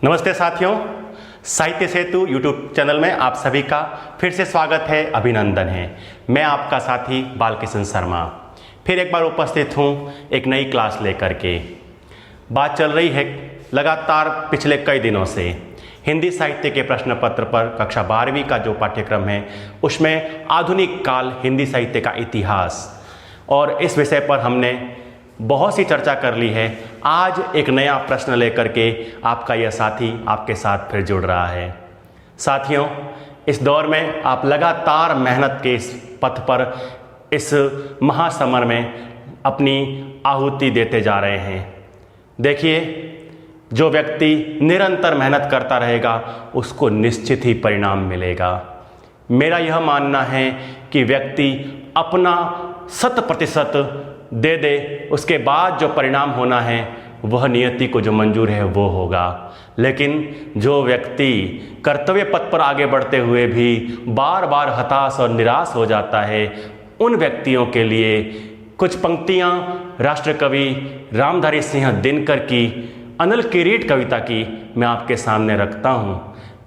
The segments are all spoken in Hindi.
नमस्ते साथियों, साहित्य सेतु यूट्यूब चैनल में आप सभी का फिर से स्वागत है, अभिनंदन है। मैं आपका साथी बालकिशन शर्मा फिर एक बार उपस्थित हूँ एक नई क्लास लेकर के। बात चल रही है लगातार पिछले कई दिनों से हिंदी साहित्य के प्रश्न पत्र पर कक्षा 12वीं का जो पाठ्यक्रम है उसमें आधुनिक काल हिंदी साहित्य का इतिहास, और इस विषय पर हमने बहुत सी चर्चा कर ली है। आज एक नया प्रश्न लेकर के आपका यह साथी आपके साथ फिर जुड़ रहा है। साथियों, इस दौर में आप लगातार मेहनत के इस पथ पर, इस महासमर में अपनी आहुति देते जा रहे हैं। देखिए, जो व्यक्ति निरंतर मेहनत करता रहेगा उसको निश्चित ही परिणाम मिलेगा। मेरा यह मानना है कि व्यक्ति अपना 100% दे दे, उसके बाद जो परिणाम होना है वह नियति को जो मंजूर है वो होगा। लेकिन जो व्यक्ति कर्तव्य पथ पर आगे बढ़ते हुए भी बार बार हताश और निराश हो जाता है, उन व्यक्तियों के लिए कुछ पंक्तियां राष्ट्रकवि रामधारी सिंह दिनकर की अनल किरीट कविता की मैं आपके सामने रखता हूं।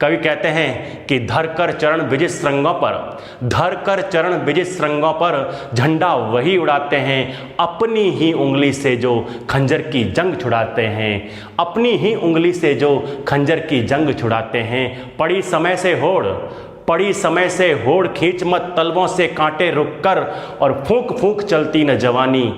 कवि कहते हैं कि धरकर चरण विजित श्रृंगों पर, धरकर चरण विजित श्रृंगों पर झंडा वही उड़ाते हैं, अपनी ही उंगली से जो खंजर की जंग छुड़ाते हैं, अपनी ही उंगली से जो खंजर की जंग छुड़ाते हैं। पड़ी समय से होड़, पड़ी समय से होड़ खींच मत तलवों से कांटे रुक कर, और फूंक फूंक चलती न जवानी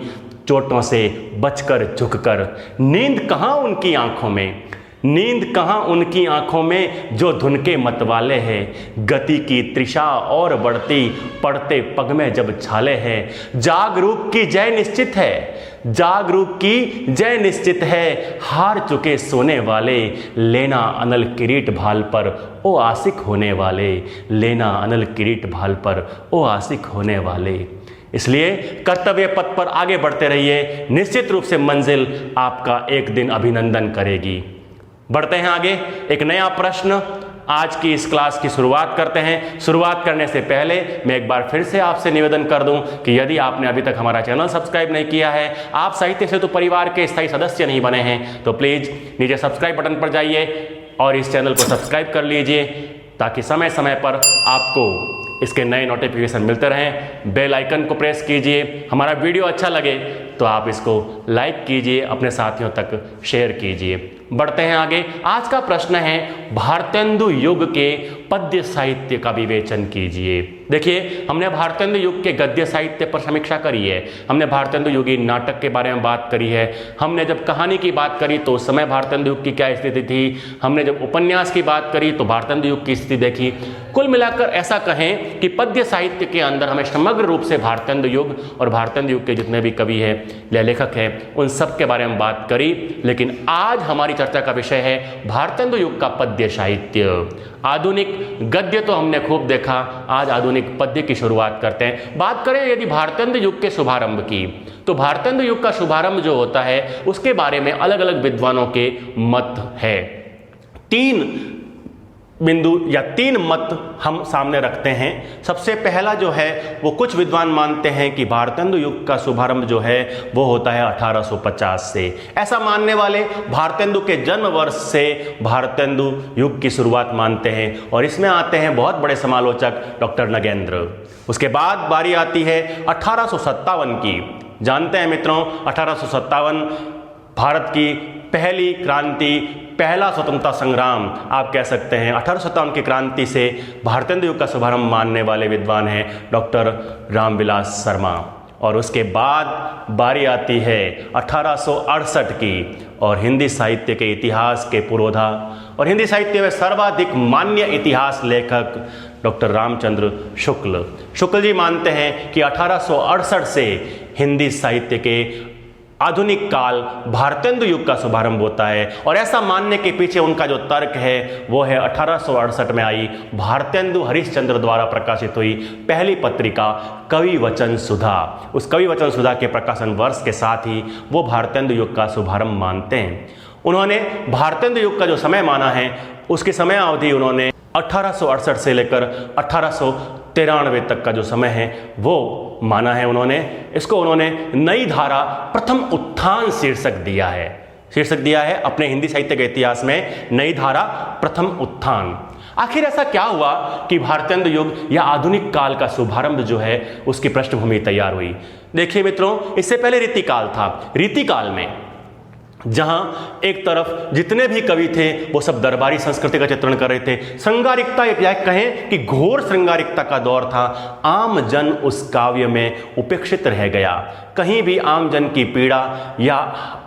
चोटों से बचकर झुककर। नींद कहाँ उनकी आंखों में, नींद कहाँ उनकी आंखों में जो धुन के मतवाले हैं। गति की तृषा और बढ़ती, पड़ते पग में जब छाले हैं। जागरूक की जय निश्चित है, जागरूक की जय निश्चित है, हार चुके सोने वाले लेना अनल किरीट भाल पर ओ आशिक होने वाले, लेना अनल किरीट भाल पर ओ आशिक होने वाले। इसलिए कर्तव्य पथ पर आगे बढ़ते रहिए, निश्चित रूप से मंजिल आपका एक दिन अभिनंदन करेगी। बढ़ते हैं आगे, एक नया प्रश्न आज की इस क्लास की शुरुआत करते हैं। शुरुआत करने से पहले मैं एक बार फिर से आपसे निवेदन कर दूं कि यदि आपने अभी तक हमारा चैनल सब्सक्राइब नहीं किया है, आप साहित्य सेतु परिवार के स्थायी सदस्य नहीं बने हैं, तो प्लीज़ नीचे सब्सक्राइब बटन पर जाइए और इस चैनल को सब्सक्राइब कर लीजिए ताकि समय समय पर आपको इसके नए नोटिफिकेशन मिलते रहें। बेल आइकन को प्रेस कीजिए। हमारा वीडियो अच्छा लगे तो आप इसको लाइक कीजिए, अपने साथियों तक शेयर कीजिए। बढ़ते हैं आगे। आज का प्रश्न है, भारतेंदु युग के पद्य साहित्य का विवेचन कीजिए। देखिए, हमने भारतेंदु युग के गद्य साहित्य पर समीक्षा करी है, हमने भारतेंदु युगीय नाटक के बारे में बात करी है, हमने जब कहानी की बात करी तो उस समय भारतेंदु युग की क्या स्थिति थी, हमने जब उपन्यास की बात करी तो भारतेंदु युग की स्थिति देखी। कुल मिलाकर ऐसा कहें कि पद्य साहित्य के अंदर हमें समग्र रूप से भारतेंदु युग और भारतेंदु युग के जितने भी कवि हैं या लेखक हैं उन सब के बारे में बात करी। लेकिन आज हमारी चर्चा का विषय है भारतेंदु युग का पद्य साहित्य। आधुनिक गद्य तो हमने खूब देखा, आज आधुनिक पद्य की शुरुआत करते हैं। बात करें यदि भारतेंदु युग के शुभारंभ की, तो भारतेंदु युग का शुभारंभ जो होता है उसके बारे में अलग अलग विद्वानों के मत है। 3 बिंदु या 3 मत हम सामने रखते हैं। सबसे पहला जो है वो कुछ विद्वान मानते हैं कि भारतेंदु युग का शुभारंभ जो है वो होता है 1850 से। ऐसा मानने वाले भारतेंदु के जन्म वर्ष से भारतेंदु युग की शुरुआत मानते हैं, और इसमें आते हैं बहुत बड़े समालोचक डॉक्टर नगेंद्र। उसके बाद बारी आती है 1857 की। जानते हैं मित्रों, 1857 भारत की पहली क्रांति, पहला स्वतंत्रता संग्राम आप कह सकते हैं। 1857 की क्रांति से भारतेंदु युग का शुभारंभ मानने वाले विद्वान हैं डॉक्टर रामविलास शर्मा। और उसके बाद बारी आती है 1868 की, और हिंदी साहित्य के इतिहास के पुरोधा और हिंदी साहित्य में सर्वाधिक मान्य इतिहास लेखक डॉक्टर रामचंद्र शुक्ल। शुक्ल जी मानते हैं कि 1868 से हिंदी साहित्य के आधुनिक काल भारतेंदु युग का शुभारंभ होता है। और ऐसा मानने के पीछे उनका जो तर्क है वो है 1868 में आई भारतेंदु हरिश्चंद्र द्वारा प्रकाशित हुई पहली पत्रिका कवि वचन सुधा। उस कवि वचन सुधा के प्रकाशन वर्ष के साथ ही वो भारतेंदु युग का शुभारंभ मानते हैं। उन्होंने भारतेंदु युग का जो समय माना है उसकी समय अवधि उन्होंने 1868 से लेकर 1893 तक का जो समय है वो माना है उन्होंने। इसको उन्होंने नई धारा प्रथम उत्थान शीर्षक दिया है। शीर्षक दिया है अपने हिंदी साहित्य के इतिहास में नई धारा प्रथम उत्थान। आखिर ऐसा क्या हुआ कि भारतेंदु युग या आधुनिक काल का शुभारंभ जो है उसकी पृष्ठभूमि तैयार हुई। देखिए मित्रों, इससे पहले रीतिकाल था। रीतिकाल में जहां एक तरफ जितने भी कवि थे वो सब दरबारी संस्कृति का चित्रण कर रहे थे, श्रृंगारिकता या कहें कि घोर श्रृंगारिकता का दौर था। आम जन उस काव्य में उपेक्षित रह गया। कहीं भी आम जन की पीड़ा या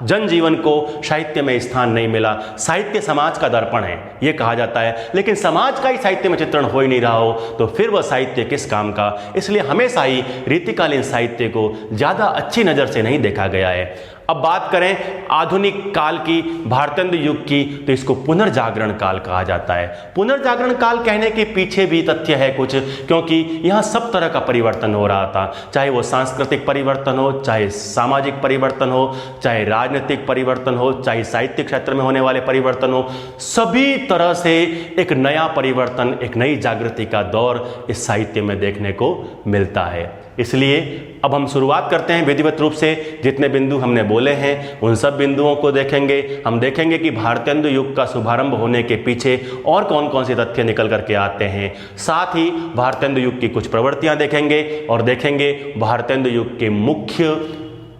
जनजीवन को साहित्य में स्थान नहीं मिला। साहित्य समाज का दर्पण है ये कहा जाता है, लेकिन समाज का ही साहित्य में चित्रण हो ही नहीं रहा हो तो फिर वह साहित्य किस काम का। इसलिए हमेशा ही रीतिकालीन साहित्य को ज्यादा अच्छी नजर से नहीं देखा गया है। अब बात करें आधुनिक काल की, भारतेंदु युग की, तो इसको पुनर्जागरण काल कहा जाता है। पुनर्जागरण काल कहने के पीछे भी तथ्य है कुछ, क्योंकि यहां सब तरह का परिवर्तन हो रहा था, चाहे वो सांस्कृतिक परिवर्तन हो, चाहे सामाजिक परिवर्तन हो, चाहे राजनीतिक परिवर्तन हो, चाहे साहित्य क्षेत्र में होने वाले परिवर्तन हो, सभी तरह से एक नया परिवर्तन, एक नई जागृति का दौर इस साहित्य में देखने को मिलता है। इसलिए अब हम शुरुआत करते हैं विधिवत रूप से। जितने बिंदु हमने बोले हैं उन सब बिंदुओं को देखेंगे। हम देखेंगे कि भारतेंदु युग का शुभारंभ होने के पीछे और कौन कौन से तथ्य निकल करके आते हैं। साथ ही भारतेंदु युग की कुछ प्रवृत्तियां देखेंगे और देखेंगे भारतेंदु युग के मुख्य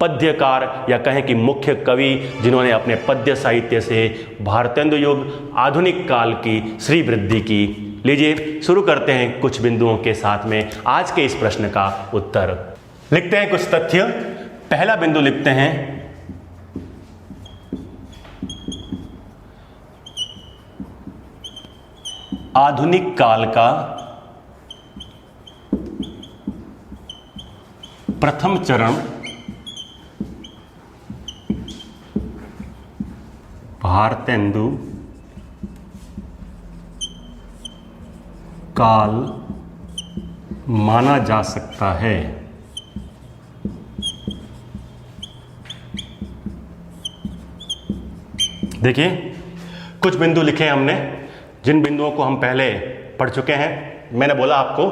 पद्यकार या कहें कि मुख्य कवि जिन्होंने अपने पद्य साहित्य से भारतेंदु युग आधुनिक काल की श्री वृद्धि की। लीजिए शुरू करते हैं कुछ बिंदुओं के साथ में आज के इस प्रश्न का उत्तर। लिखते हैं कुछ तथ्य। पहला बिंदु लिखते हैं आधुनिक काल का प्रथम चरण भारतेंदु काल माना जा सकता है। देखिए कुछ बिंदु लिखे हमने, जिन बिंदुओं को हम पहले पढ़ चुके हैं। मैंने बोला आपको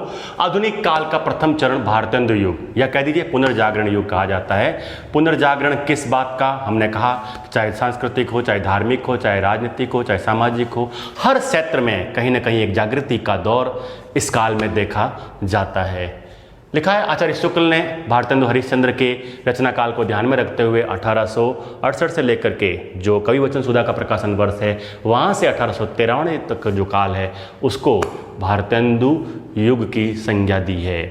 आधुनिक काल का प्रथम चरण भारतेंदु युग या कह दीजिए पुनर्जागरण युग कहा जाता है। पुनर्जागरण किस बात का? हमने कहा चाहे सांस्कृतिक हो, चाहे धार्मिक हो, चाहे राजनीतिक हो, चाहे सामाजिक हो, हर क्षेत्र में कहीं ना कहीं एक जागृति का दौर इस काल में देखा जाता है। लिखा है आचार्य शुक्ल ने भारतेंदु हरिश्चंद्र के रचना काल को ध्यान में रखते हुए 1868 से लेकर के जो कवि वचन सुधा का प्रकाशन वर्ष है वहाँ से 1893 तक जो काल है उसको भारतेंदु युग की संज्ञा दी है।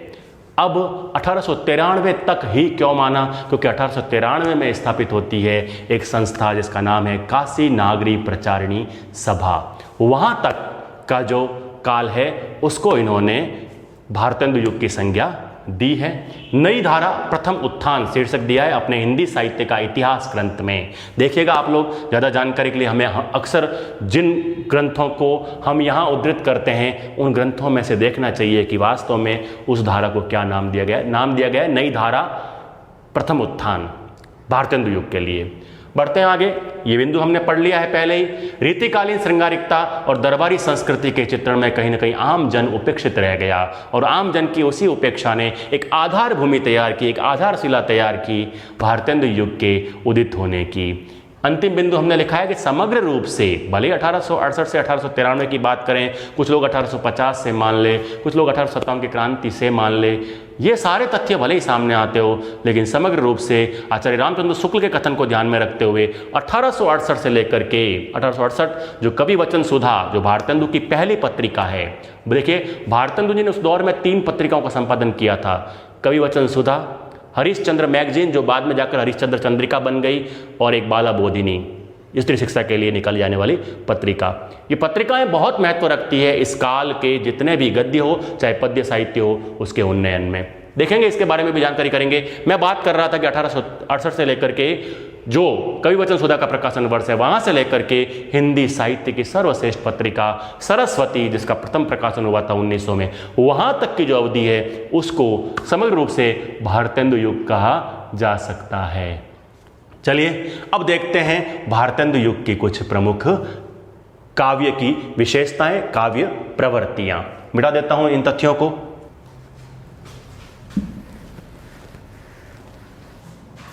अब 1893 तक ही क्यों माना? क्योंकि 1893 में स्थापित होती है एक संस्था जिसका नाम है काशी नागरी प्रचारिणी सभा। वहाँ तक का जो काल है उसको इन्होंने भारतेंदु युग की संज्ञा दी है। नई धारा प्रथम उत्थान शीर्षक दिया है अपने हिंदी साहित्य का इतिहास ग्रंथ में। देखिएगा आप लोग, ज़्यादा जानकारी के लिए हमें अक्सर जिन ग्रंथों को हम यहाँ उद्धृत करते हैं उन ग्रंथों में से देखना चाहिए कि वास्तव में उस धारा को क्या नाम दिया गया है। नाम दिया गया है नई धारा प्रथम उत्थान भारतेंदु युग के लिए। बढ़ते हैं आगे। ये बिंदु हमने पढ़ लिया है पहले ही। रीतिकालीन श्रृंगारिकता और दरबारी संस्कृति के चित्रण में कहीं ना कहीं आम जन उपेक्षित रह गया और आम जन की उसी उपेक्षा ने एक आधार भूमि तैयार की, एक आधारशिला तैयार की भारतेंदु युग के उदित होने की। अंतिम बिंदु हमने लिखा है कि समग्र रूप से भले 1868 से 1893 की बात करें, कुछ लोग 1850 से मान ले, कुछ लोग 1857 की क्रांति से मान ले, ये सारे तथ्य भले ही सामने आते हो, लेकिन समग्र रूप से आचार्य रामचंद्र शुक्ल के कथन को ध्यान में रखते हुए 1868 से लेकर के 1868 जो कवि वचन सुधा जो भारतेंदु की पहली पत्रिका है। देखिए भारतेंदु जी ने उस दौर में 3 पत्रिकाओं का संपादन किया था। कवि वचन सुधा, हरिश्चंद्र मैगजीन जो बाद में जाकर हरिश्चंद्र चंद्रिका बन गई, और एक बाला बोधिनी स्त्री शिक्षा के लिए निकल जाने वाली पत्रिका। ये पत्रिकाएं बहुत महत्व रखती है इस काल के जितने भी गद्य हो चाहे पद्य साहित्य हो उसके उन्नयन में। देखेंगे इसके बारे में भी जानकारी करेंगे। मैं बात कर रहा था कि 1868 से लेकर के जो कवि वचन सुधा का प्रकाशन वर्ष है वहां से लेकर के हिंदी साहित्य की सर्वश्रेष्ठ पत्रिका सरस्वती जिसका प्रथम प्रकाशन हुआ था 1900 में, वहां तक की जो अवधि है उसको समग्र रूप से भारतेंदु युग कहा जा सकता है। चलिए अब देखते हैं भारतेंदु युग की कुछ प्रमुख काव्य की विशेषताएं, काव्य प्रवृत्तियां। मिटा देता हूं इन तथ्यों को।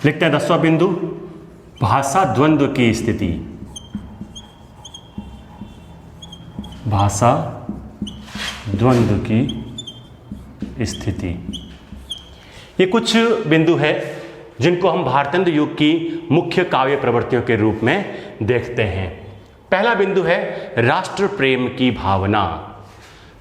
लिखते हैं 10वां बिंदु, भाषा द्वंद्व की स्थिति, भाषा द्वंद्व की स्थिति। ये कुछ बिंदु है जिनको हम भारतेंदु युग की मुख्य काव्य प्रवृत्तियों के रूप में देखते हैं। पहला बिंदु है राष्ट्र प्रेम की भावना।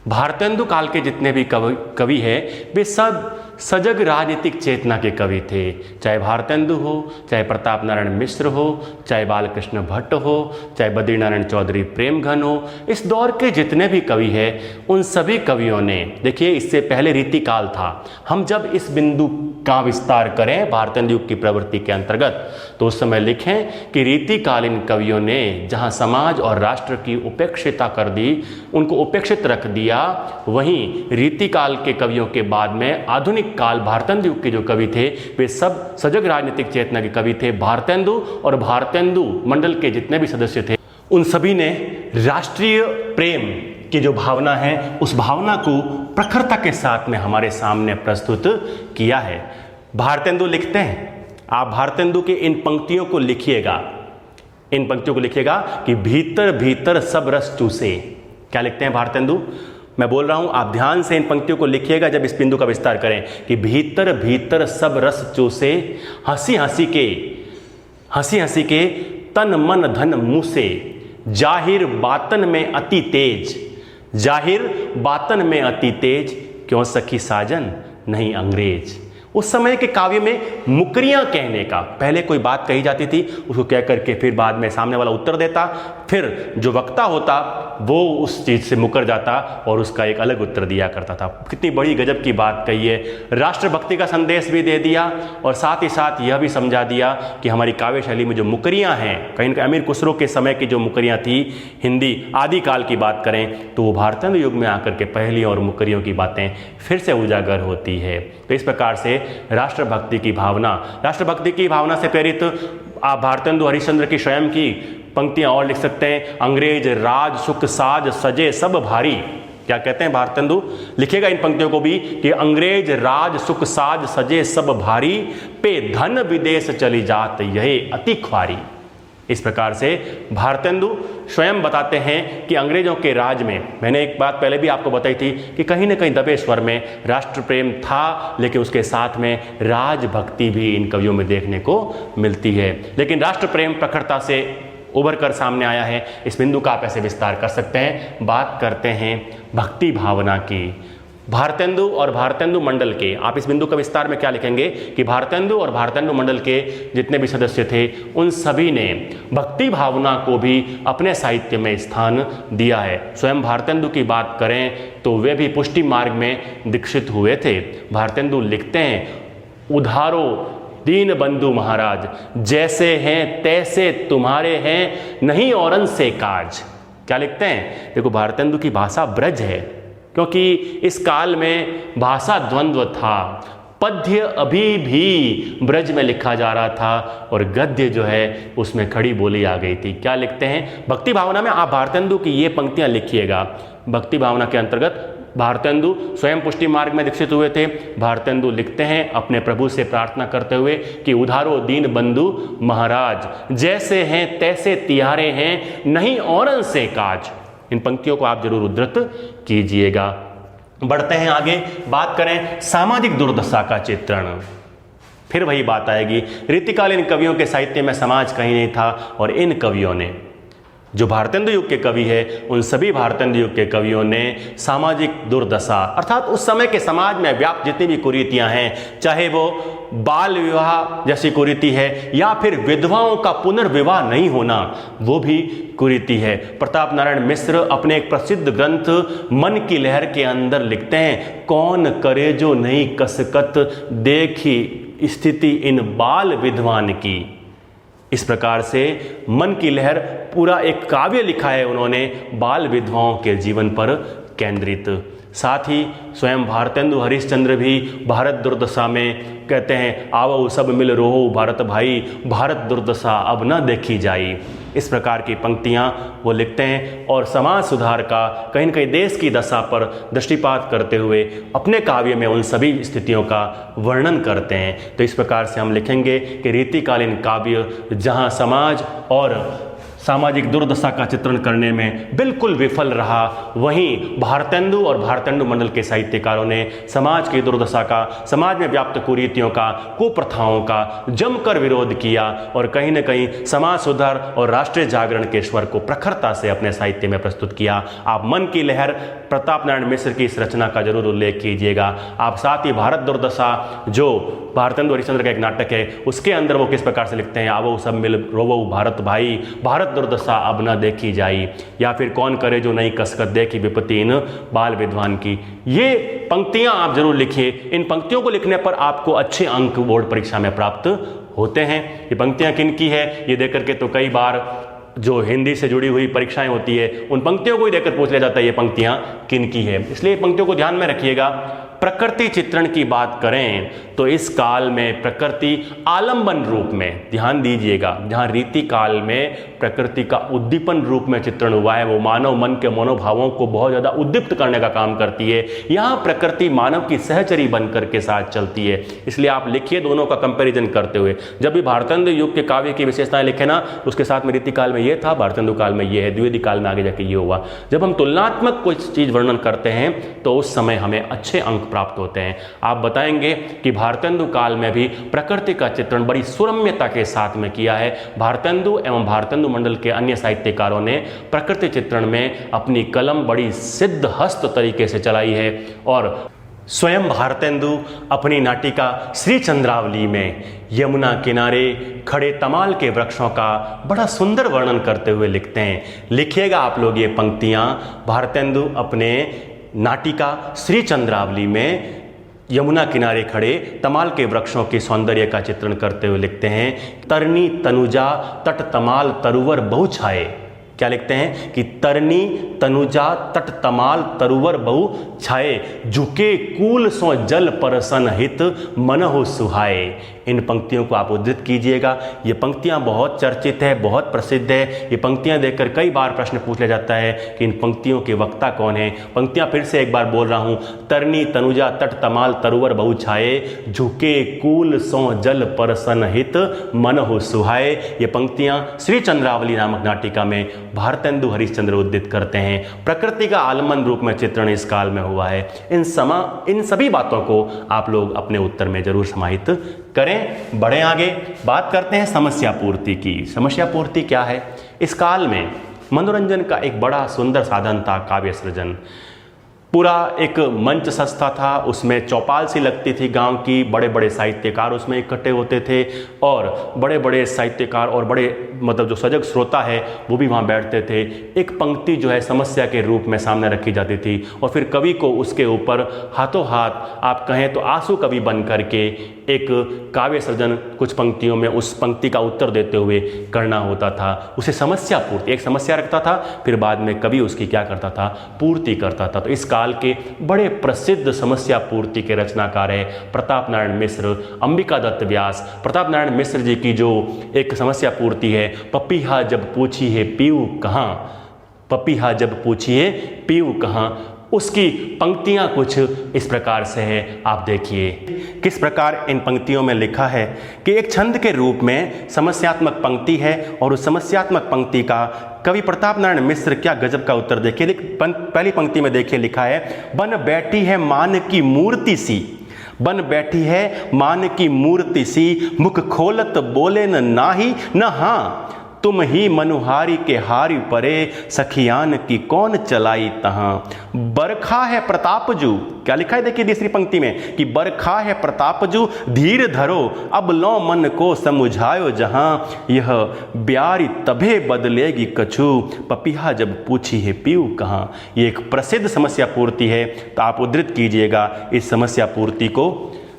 भारतेंदु काल के जितने भी कवि हैं वे सब सजग राजनीतिक चेतना के कवि थे, चाहे भारतेंदु हो, चाहे प्रताप नारायण मिश्र हो, चाहे बालकृष्ण भट्ट हो, चाहे बद्रीनारायण चौधरी प्रेमघन हो। इस दौर के जितने भी कवि हैं उन सभी कवियों ने, देखिए इससे पहले रीतिकाल था, हम जब इस बिंदु का विस्तार करें भारतेंदु युग की प्रवृत्ति के अंतर्गत तो उस समय लिखें कि रीतिकालीन कवियों ने जहां समाज और राष्ट्र की उपेक्षिता कर दी, उनको उपेक्षित रख दिया, वहीं रीतिकाल के कवियों के बाद में आधुनिक काल भारतेंदु युग के जो कवि थे वे सब सजग राजनीतिक चेतना के कवि थे। भारतेंदु और भारतेंदु मंडल के जितने भी सदस्य थे उन सभी ने राष्ट्रीय प्रेम की जो भावना है उस भावना को प्रखरता के साथ में हमारे सामने प्रस्तुत किया है। भारतेंदु लिखते हैं, आप भारतेंदु के इन पंक्तियों को लिखिएगा, इन पंक्तियों को लिखिएगा कि भीतर भीतर सब रस चूसे। क्या लिखते हैं भारतेंदु? मैं बोल रहा हूं, आप ध्यान से इन पंक्तियों को लिखिएगा जब इस बिंदु का विस्तार करें कि भीतर भीतर सब रस चूसे, हंसी हंसी के तन मन धन मुँह से, जाहिर बातन में अति तेज, जाहिर बातन में अति तेज, क्यों सखी साजन नहीं अंग्रेज। उस समय के काव्य में मुकरियां कहने का, पहले कोई बात कही जाती थी उसको कह करके फिर बाद में सामने वाला उत्तर देता, फिर जो वक्ता होता वो उस चीज से मुकर जाता और उसका एक अलग उत्तर दिया करता था। कितनी बड़ी गजब की बात कही है। राष्ट्रभक्ति का संदेश भी दे दिया और साथ ही साथ यह भी समझा दिया कि हमारी काव्य शैली में जो मुकरियां हैं, कहीं ना अमीर खुसरो के समय की जो मुकरियां थी, हिंदी आदि काल की बात करें तो वो भारतेंदु युग में आकर के पहेलियों और मुकरियों की बातें फिर से उजागर होती है। तो इस प्रकार से राष्ट्रभक्ति की भावना से प्रेरित आप भारतेंदु हरिश्चंद्र की स्वयं की पंक्तियां और लिख सकते हैं। अंग्रेज राज सुख साज सजे सब भारी, क्या कहते हैं भारतेंदु? लिखेगा इन पंक्तियों को भी कि अंग्रेज राज सुख साज सजे सब भारी, पे धन विदेश चली जात यह अति ख्वारी। इस प्रकार से भारतेंदु स्वयं बताते हैं कि अंग्रेजों के राज में, मैंने एक बात पहले भी आपको बताई थी कि कहीं ना कहीं दबे स्वर में राष्ट्र प्रेम था, लेकिन उसके साथ में राजभक्ति भी इन कवियों में देखने को मिलती है। लेकिन राष्ट्र प्रेम प्रखरता से उभर कर सामने आया है। इस बिंदु का आप ऐसे विस्तार कर सकते हैं। बात करते हैं भक्ति भावना की। भारतेंदु और भारतेंदु मंडल के, आप इस बिंदु का विस्तार में क्या लिखेंगे कि भारतेंदु और भारतेंदु मंडल के जितने भी सदस्य थे उन सभी ने भक्ति भावना को भी अपने साहित्य में स्थान दिया है। स्वयं भारतेंदु की बात करें तो वे भी पुष्टि मार्ग में दीक्षित हुए थे। भारतेंदु लिखते हैं, उधारो दीन बंधु महाराज, जैसे हैं तैसे तुम्हारे हैं, नहीं औरन से काज। क्या लिखते हैं? देखो भारतेंदु की भाषा ब्रज है, क्योंकि इस काल में भाषा द्वंद्व था। पद्य अभी भी ब्रज में लिखा जा रहा था और गद्य जो है उसमें खड़ी बोली आ गई थी। क्या लिखते हैं? भक्ति भावना में आप भारतेंदु की ये पंक्तियां लिखिएगा। भक्ति भावना के अंतर्गत भारतेंदु स्वयं पुष्टि मार्ग में दीक्षित हुए थे। भारतेंदु लिखते हैं अपने प्रभु से प्रार्थना करते हुए कि उधारो दीन बंधु महाराज, जैसे हैं तैसे तिहारे हैं, नहीं औरन से काज। इन पंक्तियों को आप जरूर उद्धृत कीजिएगा। बढ़ते हैं आगे, बात करें सामाजिक दुर्दशा का चित्रण। फिर वही बात आएगी, रीतिकालीन कवियों के साहित्य में समाज कहीं नहीं था और इन कवियों ने, जो भारतेंदु युग के कवि है, उन सभी भारतेंदु युग के कवियों ने सामाजिक दुर्दशा अर्थात उस समय के समाज में व्याप्त जितनी भी कुरीतियां हैं, चाहे वो बाल विवाह जैसी कुरीति है या फिर विधवाओं का पुनर्विवाह नहीं होना, वो भी कुरीति है। प्रताप नारायण मिश्र अपने एक प्रसिद्ध ग्रंथ मन की लहर के अंदर लिखते हैं, कौन करे जो नहीं कसकत, देखी स्थिति इन बाल विधवान की। इस प्रकार से मन की लहर पूरा एक काव्य लिखा है उन्होंने बाल विधवाओं के जीवन पर केंद्रित। साथ ही स्वयं भारतेंदु हरिश्चंद्र भी भारत दुर्दशा में कहते हैं, आवो सब मिल रोहो भारत भाई, भारत दुर्दशा अब न देखी जाई। इस प्रकार की पंक्तियां वो लिखते हैं और समाज सुधार का, कहीं न कहीं देश की दशा पर दृष्टिपात करते हुए अपने काव्य में उन सभी स्थितियों का वर्णन करते हैं। तो इस प्रकार से हम लिखेंगे कि रीतिकालीन काव्य जहां समाज और सामाजिक दुर्दशा का चित्रण करने में बिल्कुल विफल रहा, वहीं भारतेंदु और भारतेंदु मंडल के साहित्यकारों ने समाज की दुर्दशा का, समाज में व्याप्त कुरीतियों का, कुप्रथाओं का जमकर विरोध किया और कहीं न कहीं समाज सुधार और राष्ट्रीय जागरण के स्वर को प्रखरता से अपने साहित्य में प्रस्तुत किया। आप मन की लहर प्रताप नारायण मिश्र की इस रचना का जरूर उल्लेख कीजिएगा। आप साथ ही भारत दुर्दशा, जो भारतेंदु हरिश्चंद्र का एक नाटक है, उसके अंदर वो किस प्रकार से लिखते हैं, आवो सब मिल रोवो भारत भाई, भारत दुर्दशा अब न देखी जाई, या फिर कौन करे जो नई कसकत देखी विपत्ति इन बाल विद्वान की। ये पंक्तियां आप जरूर लिखिए। इन पंक्तियों को लिखने पर आपको अच्छे अंक बोर्ड परीक्षा में प्राप्त होते हैं। ये पंक्तियां किन की है ये देख करके तो कई बार जो हिंदी से जुड़ी हुई परीक्षाएं होती है उन पंक्तियों को ही देखकर पूछ लिया जाता है ये पंक्तियां किन की है, इसलिए पंक्तियों को ध्यान में रखिएगा। प्रकृति चित्रण की बात करें तो इस काल में प्रकृति आलंबन रूप में, ध्यान दीजिएगा, जहां रीति काल में प्रकृति का उद्दीपन रूप में चित्रण हुआ है, वो मानव मन के मनोभावों को बहुत ज्यादा उद्दीप्त करने का काम करती है। यहां प्रकृति मानव की सहचरी बनकर के साथ चलती है, इसलिए आप लिखिए दोनों का कंपैरिजन करते हुए। जब भी भारतेंदु युग के काव्य की विशेषताएं लिखे ना, उसके साथ में रीति काल में ये था, भारतेंदु काल में ये है, द्विवेदी काल में आगे जाके ये हुआ। जब हम तुलनात्मक कोई चीज वर्णन करते हैं तो उस समय हमें अच्छे अंक प्राप्त होते हैं। आप बताएंगे कि भारतेंदु काल में भी प्रकृति का चित्रण बड़ी सुरम्यता के साथ में किया है। भारतेंदु एवं भारतेंदु मंडल के अन्य साहित्यकारों ने प्रकृति चित्रण में अपनी कलम बड़ी सिद्ध हस्त तरीके से चलाई है और स्वयं भारतेंदु अपनी नाटिका श्री चंद्रावली में यमुना किनारे खड़े तमाल के वृक्षों का बड़ा सुंदर वर्णन करते हुए लिखते हैं। लिखिएगा आप लोग ये पंक्तियां। भारतेंदु अपने नाटिका श्री चंद्रावली में यमुना किनारे खड़े तमाल के वृक्षों के सौंदर्य का चित्रण करते हुए लिखते हैं, तरनी तनुजा तट तमाल तरुवर बहु छाए। क्या लिखते हैं कि तरनी तनुजा तट तमाल तरुवर बहु छाए, झुके कूल सो जल परसन हित मन हो सुहाए। इन पंक्तियों को आप उद्धृत कीजिएगा। ये पंक्तियां बहुत चर्चित है, बहुत प्रसिद्ध है। ये पंक्तियां देखकर कई बार प्रश्न पूछ लिया जाता है कि इन पंक्तियों के वक्ता कौन है। पंक्तियां फिर से एक बार बोल रहा हूं, तरनी तनुजा तट तमाल तरुवर बहु छाए, झुके कूल सो जल परसन हित मन हो सुहाए। ये पंक्तियां श्री चंद्रावली नामक नाटिका में भारतेंदु हरिश्चंद्र उद्धृत करते हैं। प्रकृति का आलमन रूप में चित्रण इस काल में हुआ है। इन सभी बातों को आप लोग अपने उत्तर में जरूर समाहित करें। बढ़े आगे, बात करते हैं समस्या पूर्ति की। समस्या पूर्ति क्या है? इस काल में मनोरंजन का एक बड़ा सुंदर साधन था काव्य सृजन। पूरा एक मंच सस्ता था, उसमें चौपाल सी लगती थी गांव की, बड़े बड़े साहित्यकार उसमें इकट्ठे होते थे और बड़े बड़े साहित्यकार और बड़े मतलब जो सजग श्रोता है वो भी वहाँ बैठते थे। एक पंक्ति जो है समस्या के रूप में सामने रखी जाती थी और फिर कवि को उसके ऊपर हाथों हाथ आप कहें तो आंसू कवि बन करके एक काव्य सृजन कुछ पंक्तियों में उस पंक्ति का उत्तर देते हुए करना होता था। उसे समस्या पूर्ति, एक समस्या रखता था, फिर बाद में कवि उसकी क्या करता था, पूर्ति करता था। तो इस काल के बड़े प्रसिद्ध समस्या पूर्ति के रचनाकार है प्रताप नारायण मिश्र, अंबिका दत्त व्यास। प्रताप नारायण मिश्र जी की जो एक समस्या पूर्ति है, पपीहा जब पूछी है पीऊ कहाँ, पपीहा जब पूछी है पीऊ कहाँ, उसकी पंक्तियां कुछ इस प्रकार से है। आप देखिए किस प्रकार इन पंक्तियों में लिखा है कि एक छंद के रूप में समस्यात्मक पंक्ति है और उस समस्यात्मक पंक्ति का कवि प्रताप नारायण मिश्र क्या गजब का उत्तर देखिए। पहली पंक्ति में देखिए लिखा है, बन बैठी है मान की मूर्ति सी, बन बैठी है मान की मूर्ति सी, मुख खोलत बोले न नाही न हाँ, तुम ही मनुहारी के हारी परे, सखियान की कौन चलाई तहां। बरखा है प्रतापजू, क्या लिखा है देखिए तीसरी पंक्ति में कि बरखा है प्रतापजू, धीर धरो अब लो मन को समुझायो जहां, यह ब्यारी तभे बदलेगी कछु, पपीहा जब पूछी है पीऊ कहाँ। ये एक प्रसिद्ध समस्या पूर्ति है, तो आप उद्धृत कीजिएगा इस समस्या पूर्ति को।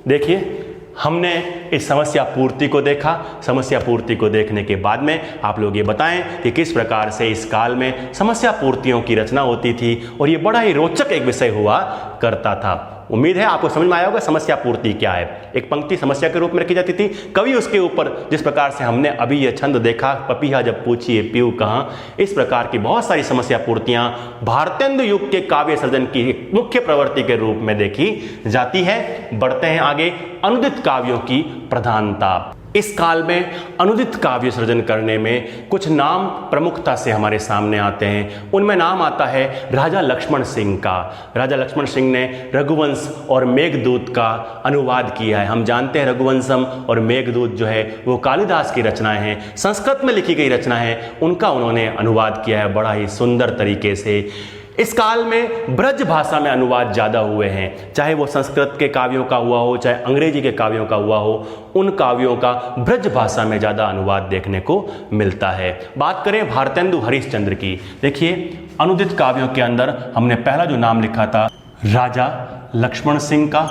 देखिए हमने इस समस्या पूर्ति को देखा। समस्या पूर्ति को देखने के बाद में आप लोग ये बताएं कि किस प्रकार से इस काल में समस्या पूर्तियों की रचना होती थी और ये बड़ा ही रोचक एक विषय हुआ करता था। उम्मीद है आपको समझ में आया होगा समस्या पूर्ति क्या है। एक पंक्ति समस्या के रूप में रखी जाती थी, कवि उसके ऊपर जिस प्रकार से हमने अभी यह छंद देखा, पपीहा जब पूछिए पीऊ कहाँ, इस प्रकार की बहुत सारी समस्या पूर्तियां भारतेंदु युग के काव्य सर्जन की एक मुख्य प्रवृत्ति के रूप में देखी जाती है। बढ़ते हैं आगे, अनुदित काव्यों की प्रधानता। इस काल में अनुदित काव्य सृजन करने में कुछ नाम प्रमुखता से हमारे सामने आते हैं। उनमें नाम आता है राजा लक्ष्मण सिंह का। राजा लक्ष्मण सिंह ने रघुवंश और मेघदूत का अनुवाद किया है। हम जानते हैं रघुवंशम और मेघदूत जो है वो कालिदास की रचनाएं हैं, संस्कृत में लिखी गई रचना है, उनका उन्होंने अनुवाद किया है बड़ा ही सुंदर तरीके से। इस काल में ब्रज भाषा में अनुवाद ज़्यादा हुए हैं, चाहे वो संस्कृत के काव्यों का हुआ हो, चाहे अंग्रेजी के काव्यों का हुआ हो, उन काव्यों का ब्रज भाषा में ज़्यादा अनुवाद देखने को मिलता है। बात करें भारतेंदु हरिश्चंद्र की, देखिए अनुदित काव्यों के अंदर हमने पहला जो नाम लिखा था राजा लक्ष्मण सिंह का।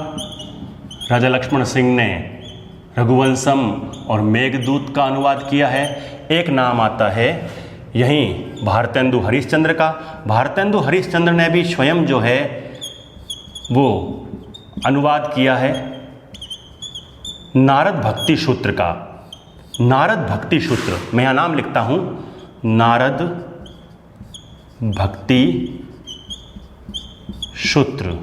राजा लक्ष्मण सिंह ने रघुवंशम और मेघदूत का अनुवाद किया है। एक नाम आता है यहीं भारतेंदु हरिश्चंद्र का। भारतेंदु हरिश्चंद्र ने भी स्वयं जो है वो अनुवाद किया है नारद भक्ति सूत्र का। नारद भक्ति सूत्र, मैं यहाँ नाम लिखता हूँ, नारद भक्ति सूत्र,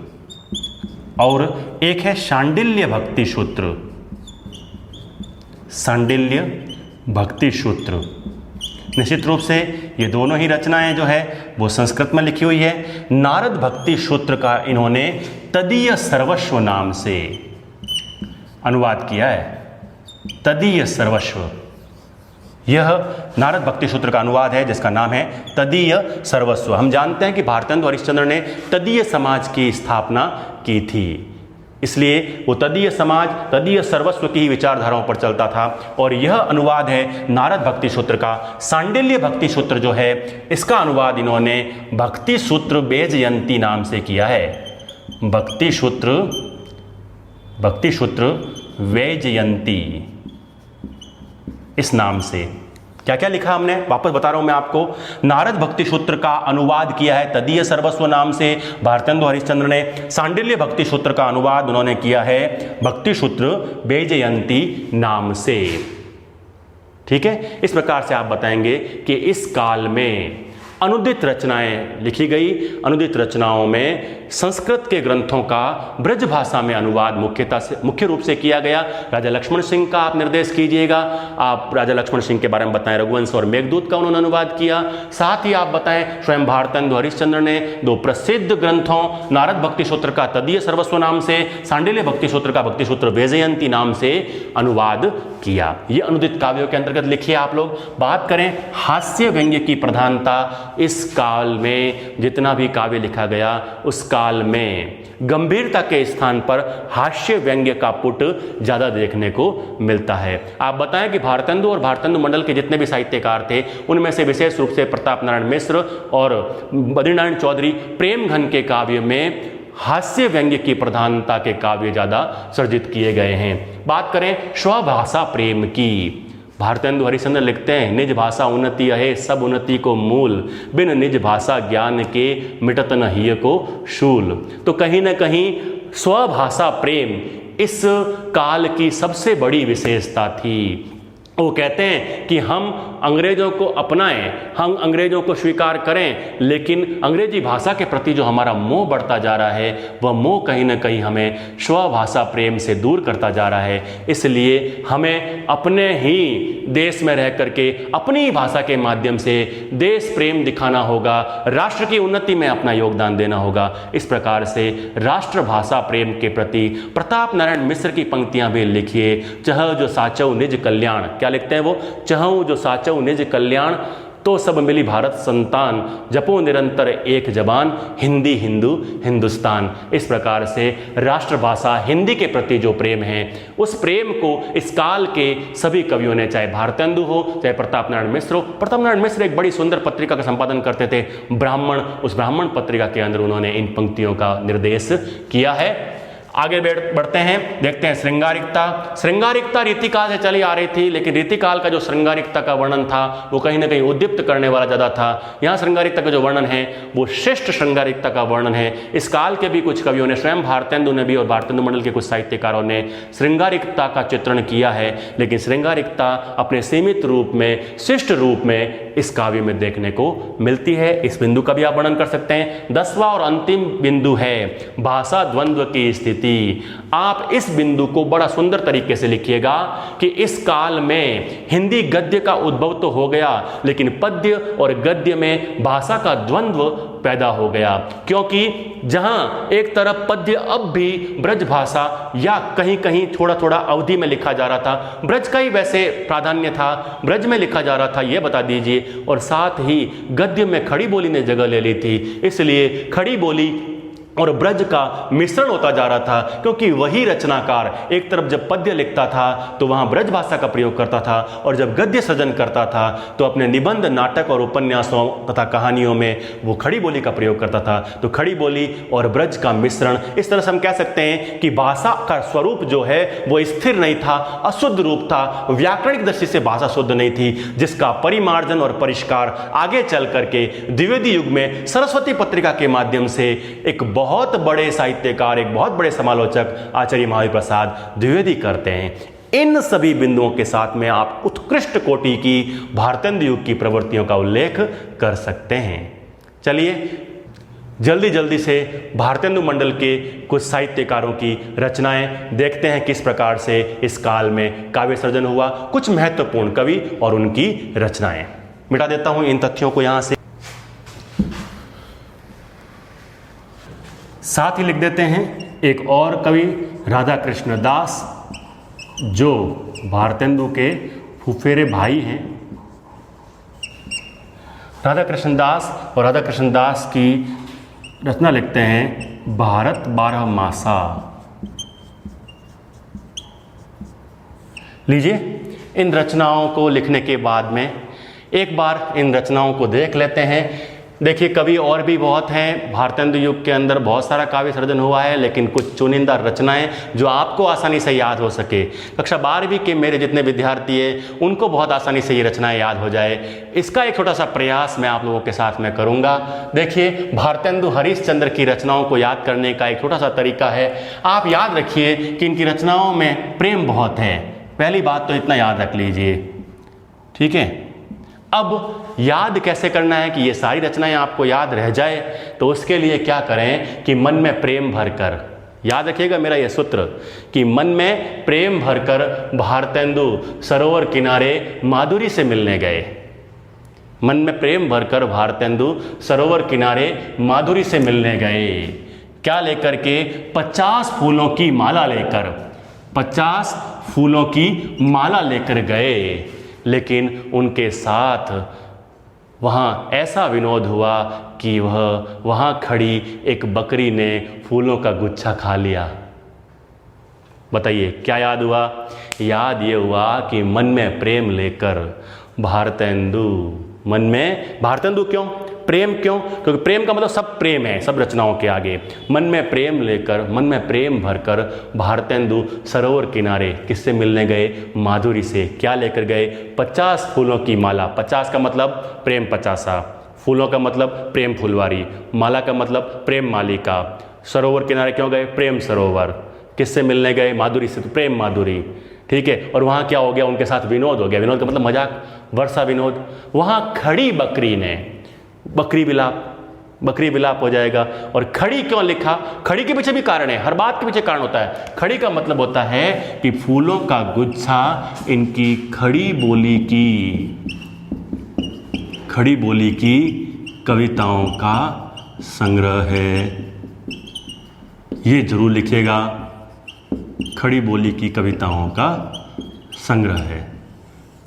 और एक है शांडिल्य भक्ति सूत्र। शांडिल्य भक्ति सूत्र, निश्चित रूप से ये दोनों ही रचनाएं जो है वो संस्कृत में लिखी हुई है। नारद भक्ति सूत्र का इन्होंने तदीय सर्वस्व नाम से अनुवाद किया है। तदीय सर्वस्व, यह नारद भक्ति सूत्र का अनुवाद है जिसका नाम है तदीय सर्वस्व। हम जानते हैं कि भारतेंदु हरिश्चंद्र ने तदीय समाज की स्थापना की थी, इसलिए वो तदीय समाज, तदीय सर्वस्व की ही विचारधाराओं पर चलता था। और यह अनुवाद है नारद भक्ति सूत्र का। सांडिल्य भक्ति सूत्र जो है इसका अनुवाद इन्होंने भक्ति सूत्र वेजयंती नाम से किया है। भक्ति सूत्र वेजयंती, इस नाम से। क्या क्या लिखा हमने, वापस बता रहा हूं मैं आपको। नारद भक्ति सूत्र का अनुवाद किया है तदीय सर्वस्व नाम से भारतेंदु हरिश्चंद्र ने। सांडिल्य भक्ति सूत्र का अनुवाद उन्होंने किया है भक्ति सूत्र वेजयंती नाम से। ठीक है, इस प्रकार से आप बताएंगे कि इस काल में अनुदित रचनाएं लिखी गई। अनुदित रचनाओं में संस्कृत के ग्रंथों का ब्रज भाषा में अनुवाद मुख्य रूप से किया गया। राजा लक्ष्मण सिंह का आप निर्देश कीजिएगा, आप राजा लक्ष्मण सिंह के बारे में बताएं, रघुवंश और मेघदूत का उन्होंने अनुवाद किया। साथ ही आप बताएं स्वयं भारतेंदु हरिश्चंद्र ने दो प्रसिद्ध ग्रंथों नारद भक्ति सूत्र का तदीय सर्वस्व नाम से, सांडिल्य भक्ति सूत्र का भक्ति सूत्र वेजयंती नाम से अनुवाद किया। ये अनुदित काव्यों के अंतर्गत लिखिए आप लोग। बात करें हास्य व्यंग्य की प्रधानता, इस काल में जितना भी काव्य लिखा गया उस काल में गंभीरता के स्थान पर हास्य व्यंग्य का पुट ज्यादा देखने को मिलता है। आप बताएं कि भारतेंदु और भारतेंदु मंडल के जितने भी साहित्यकार थे उनमें से विशेष रूप से प्रताप नारायण मिश्र और बद्रीनारायण चौधरी प्रेम घन के काव्य में हास्य व्यंग्य की प्रधानता के काव्य ज्यादा सर्जित किए गए हैं। बात करें स्वभाषा प्रेम की, भारतेंदु हरिश्चंद्र लिखते हैं निज भाषा उन्नति है सब उन्नति को मूल, बिन निज भाषा ज्ञान के मिटत न हिय को शूल। तो कहीं ना कहीं स्वभाषा प्रेम इस काल की सबसे बड़ी विशेषता थी। वो कहते हैं कि हम अंग्रेजों को अपनाएं, हम अंग्रेजों को स्वीकार करें, लेकिन अंग्रेजी भाषा के प्रति जो हमारा मोह बढ़ता जा रहा है वह मोह कहीं ना कहीं हमें स्वभाषा प्रेम से दूर करता जा रहा है। इसलिए हमें अपने ही देश में रह करके अपनी भाषा के माध्यम से देश प्रेम दिखाना होगा, राष्ट्र की उन्नति में अपना योगदान देना होगा। इस प्रकार से राष्ट्रभाषा प्रेम के प्रति प्रताप नारायण मिश्र की पंक्तियां भी लिखिए। चह जो साचौ निज कल्याण, क्या लिखते हैं वो, चहु जो साचौ निज कल्याण, तो सब मिली भारत संतान, जपो निरंतर एक जबान, हिंदी हिंदू हिंदुस्तान। इस प्रकार से राष्ट्रभाषा हिंदी के प्रति जो प्रेम है उस प्रेम को इस काल के सभी कवियों ने, चाहे भारतेंदु हो चाहे प्रताप नारायण मिश्र हो। प्रताप नारायण मिश्र एक बड़ी सुंदर पत्रिका का संपादन करते थे ब्राह्मण, उस ब्राह्मण पत्रिका के अंदर उन्होंने इन पंक्तियों का निर्देश किया है। आगे बढ़ते हैं, देखते हैं श्रृंगारिकता। श्रृंगारिकता रीतिकाल से चली आ रही थी, लेकिन रीतिकाल का जो श्रृंगारिकता का वर्णन था वो कहीं ना कहीं उद्दीप्त करने वाला ज़्यादा था। यहाँ श्रृंगारिकता का जो वर्णन है वो श्रेष्ठ श्रृंगारिकता का वर्णन है। इस काल के भी कुछ कवियों ने, स्वयं भारतेंदु ने भी और भारतेंदु मंडल के कुछ साहित्यकारों ने श्रृंगारिकता का चित्रण किया है, लेकिन श्रृंगारिकता अपने सीमित रूप में, शिष्ट रूप में इस काव्य में देखने को मिलती है। इस बिंदु का भी आप वर्णन कर सकते हैं। 10वां और अंतिम बिंदु है भाषा द्वंद्व की स्थिति। आप इस बिंदु को बड़ा सुंदर तरीके से लिखिएगा कि इस काल में हिंदी गद्य का उद्भव तो हो गया, लेकिन पद्य और गद्य में भाषा का द्वंद्व पैदा हो गया, क्योंकि जहां एक तरफ पद्य अब भी ब्रज भाषा या कहीं कहीं थोड़ा थोड़ा अवधि में लिखा जा रहा था, ब्रज का ही वैसे प्राधान्य था, ब्रज में लिखा जा रहा था, यह बता दीजिए, और साथ ही गद्य में खड़ी बोली ने जगह ले ली थी, इसलिए खड़ी बोली और ब्रज का मिश्रण होता जा रहा था, क्योंकि वही रचनाकार एक तरफ जब पद्य लिखता था तो वहां ब्रज भाषा का प्रयोग करता था, और जब गद्य सृजन करता था तो अपने निबंध, नाटक और उपन्यासों तथा कहानियों में वो खड़ी बोली का प्रयोग करता था। तो खड़ी बोली और ब्रज का मिश्रण, इस तरह से हम कह सकते हैं कि भाषा का स्वरूप जो है वो स्थिर नहीं था, अशुद्ध रूप था, व्याकरणिक दृष्टि से भाषा शुद्ध नहीं थी, जिसका परिमार्जन और परिष्कार आगे चल करके द्विवेदी युग में सरस्वती पत्रिका के माध्यम से एक बहुत बड़े साहित्यकार, एक बहुत बड़े समालोचक आचार्य महावीर प्रसाद द्विवेदी करते हैं। इन सभी बिंदुओं के साथ में आप उत्कृष्ट कोटि की भारतेंदु युग की प्रवृत्तियों का उल्लेख कर सकते हैं। चलिए जल्दी जल्दी से भारतेंदु मंडल के कुछ साहित्यकारों की रचनाएं देखते हैं, किस प्रकार से इस काल में काव्य सृजन हुआ, कुछ महत्वपूर्ण कवि और उनकी रचनाएं। मिटा देता हूं इन तथ्यों को यहां से, साथ ही लिख देते हैं एक और कवि राधा कृष्ण दास, जो भारतेंदु के फुफेरे भाई हैं। राधा कृष्ण दास, और राधा कृष्ण दास की रचना लिखते हैं भारत 12 मासा। लीजिए, इन रचनाओं को लिखने के बाद में एक बार इन रचनाओं को देख लेते हैं। देखिए, कवि और भी बहुत हैं, भारतेंदु युग के अंदर बहुत सारा काव्य सृजन हुआ है, लेकिन कुछ चुनिंदा रचनाएं जो आपको आसानी से याद हो सके, कक्षा 12वीं के मेरे जितने विद्यार्थी हैं उनको बहुत आसानी से ये रचनाएं याद हो जाए, इसका एक छोटा सा प्रयास मैं आप लोगों के साथ में करूंगा। देखिए, भारतेंदु हरिश्चंद्र की रचनाओं को याद करने का एक छोटा सा तरीका है। आप याद रखिए कि इनकी रचनाओं में प्रेम बहुत है, पहली बात तो इतना याद रख लीजिए, ठीक है। अब याद कैसे करना है कि ये सारी रचनाएं आपको याद रह जाए, तो उसके लिए क्या करें कि मन में प्रेम भरकर, याद रखिएगा मेरा ये सूत्र, कि मन में प्रेम भरकर भारतेंदु सरोवर किनारे माधुरी से मिलने गए। मन में प्रेम भरकर भारतेंदु सरोवर किनारे माधुरी से मिलने गए। क्या लेकर के? 50 फूलों की माला लेकर, 50 फूलों की माला लेकर गए। लेकिन उनके साथ वहाँ ऐसा विनोद हुआ कि वहाँ खड़ी एक बकरी ने फूलों का गुच्छा खा लिया। बताइए क्या याद हुआ? याद ये हुआ कि मन में प्रेम लेकर भारतेंदु, मन में भारतेंदु क्यों? प्रेम क्यों? क्योंकि प्रेम का मतलब सब प्रेम है, सब रचनाओं के आगे। मन में प्रेम लेकर, मन में प्रेम भरकर भारतेंदु सरोवर किनारे किससे मिलने गए? माधुरी से। क्या लेकर गए? 50 फूलों की माला। 50 का मतलब प्रेम 50, फूलों का मतलब प्रेम फुलवारी, माला का मतलब प्रेम मालिका। सरोवर किनारे क्यों गए? प्रेम सरोवर। किससे मिलने गए? माधुरी से, तो प्रेम माधुरी, ठीक है। और वहाँ क्या हो गया? उनके साथ विनोद हो गया। विनोद का मतलब मजाक, वर्षा विनोद। वहाँ खड़ी बकरी ने, बकरी विलाप हो जाएगा। और खड़ी क्यों लिखा? खड़ी के पीछे भी कारण है, हर बात के पीछे कारण होता है। खड़ी का मतलब होता है कि फूलों का गुच्छा इनकी खड़ी बोली की कविताओं का संग्रह है। ये जरूर लिखिएगा, खड़ी बोली की कविताओं का संग्रह है।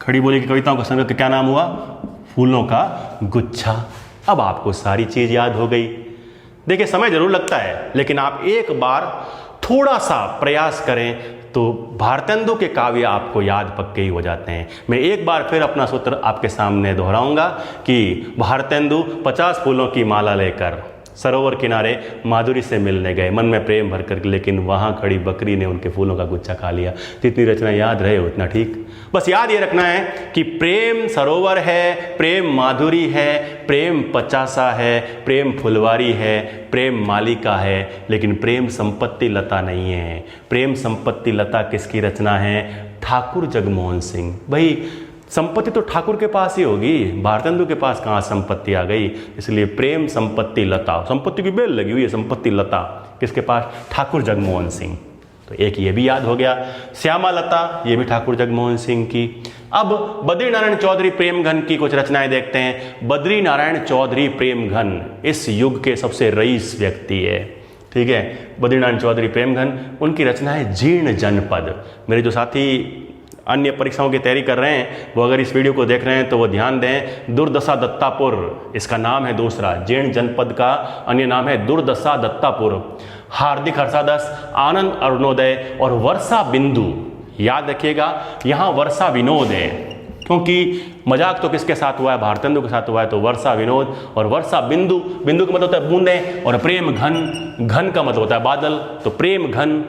खड़ी बोली की कविताओं का संग्रह का क्या नाम हुआ? फूलों का गुच्छा। अब आपको सारी चीज याद हो गई। देखिए, समय जरूर लगता है, लेकिन आप एक बार थोड़ा सा प्रयास करें तो भारतेंदु के काव्य आपको याद पक्के ही हो जाते हैं। मैं एक बार फिर अपना सूत्र आपके सामने दोहराऊंगा कि भारतेंदु 50 फूलों की माला लेकर सरोवर किनारे माधुरी से मिलने गए, मन में प्रेम भर कर, लेकिन वहाँ खड़ी बकरी ने उनके फूलों का गुच्छा खा लिया। जितनी रचना याद रहे उतना ठीक। बस याद ये रखना है कि प्रेम सरोवर है, प्रेम माधुरी है, प्रेम पचासा है, प्रेम फुलवारी है, प्रेम मालिका है, लेकिन प्रेम संपत्ति लता नहीं है। प्रेम संपत्ति लता किसकी रचना है? ठाकुर जगमोहन सिंह। भाई संपत्ति तो ठाकुर के पास ही होगी, भारतेंदु के पास कहाँ संपत्ति आ गई? इसलिए प्रेम संपत्ति लता, संपत्ति की बेल लगी हुई है, संपत्ति लता किसके पास? ठाकुर जगमोहन सिंह। तो एक ये भी याद हो गया। श्यामा लता, ये भी ठाकुर जगमोहन सिंह की। अब बद्री नारायण चौधरी प्रेमघन की कुछ रचनाएं देखते हैं। बद्री नारायण चौधरी प्रेमघन इस युग के सबसे रईस व्यक्ति है, ठीक है। बद्री नारायण चौधरी प्रेमघन, उनकी रचना है जीर्ण जनपद। मेरे जो साथी अन्य परीक्षाओं की तैयारी कर रहे हैं वो अगर इस वीडियो को देख रहे हैं तो वो ध्यान दें, दुर्दशा दत्तापुर इसका नाम है दूसरा। जीर्ण जनपद का अन्य नाम है दुर्दशा दत्तापुर। हार्दिक हर्षादस, आनंद अरुणोदय और वर्षा बिंदु, याद रखिएगा यहाँ वर्षा विनोद है, क्योंकि मजाक तो किसके साथ हुआ है? भारतेंदु के साथ हुआ है। तो वर्षा विनोद और वर्षा बिंदु, बिंदु का मतलब होता है बूंदें, और प्रेम घन, घन का मतलब होता है बादल। तो प्रेम घन,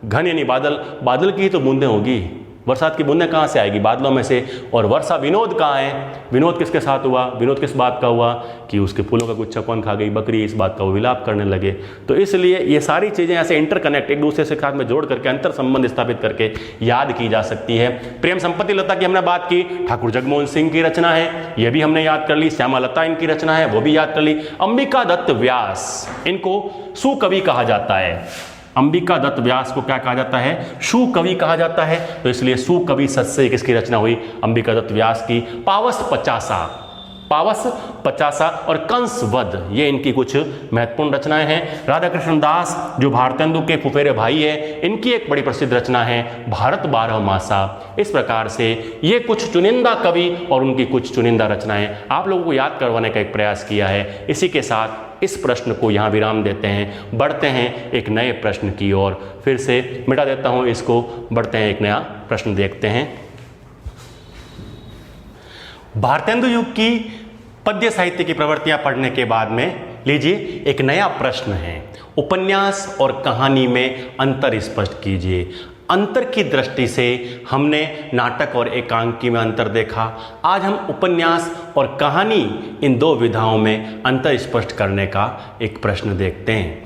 घन यानी बादल, बादल की ही तो बूंदें होगी, बरसात की बूंदें कहाँ से आएगी? बादलों में से। और वर्षा विनोद कहाँ है? विनोद किसके साथ हुआ? विनोद किस बात का हुआ कि उसके फूलों का गुच्छा कौन खा गई? बकरी। इस बात का वो विलाप करने लगे। तो इसलिए ये सारी चीज़ें ऐसे इंटरकनेक्ट, एक दूसरे से साथ में जोड़ करके अंतर संबंध स्थापित करके याद की जा सकती है। प्रेम संपत्ति लता की हमने बात की, ठाकुर जगमोहन सिंह की रचना है, ये भी हमने याद कर ली। श्यामा लता इनकी रचना है, वो भी याद कर ली। अंबिका दत्त व्यास, इनको सुकवि कहा जाता है। अंबिका दत्त व्यास को क्या कहा जाता है? सुकवि कहा जाता है। तो इसलिए सुकवि सत से किसकी रचना हुई? अंबिका दत्त व्यास की। पावस पचासा, पावस पचासा और कंस वध, ये इनकी कुछ महत्वपूर्ण रचनाएं हैं। राधा कृष्ण दास जो भारतेंदु के फुफेरे भाई है, इनकी एक बड़ी प्रसिद्ध रचना है भारत बारह मासा। इस प्रकार से ये कुछ चुनिंदा कवि और उनकी कुछ चुनिंदा रचनाएं आप लोगों को याद करवाने का एक प्रयास किया है। इसी के साथ इस प्रश्न को यहाँ विराम देते हैं, बढ़ते हैं एक नए प्रश्न की ओर। फिर से मिटा देता हूँ इसको, बढ़ते हैं एक नया प्रश्न देखते हैं। भारतेंदु युग की पद्य साहित्य की प्रवृत्तियां पढ़ने के बाद में लीजिए एक नया प्रश्न है, उपन्यास और कहानी में अंतर स्पष्ट कीजिए। अंतर की दृष्टि से हमने नाटक और एकांकी में अंतर देखा, आज हम उपन्यास और कहानी इन दो विधाओं में अंतर स्पष्ट करने का एक प्रश्न देखते हैं।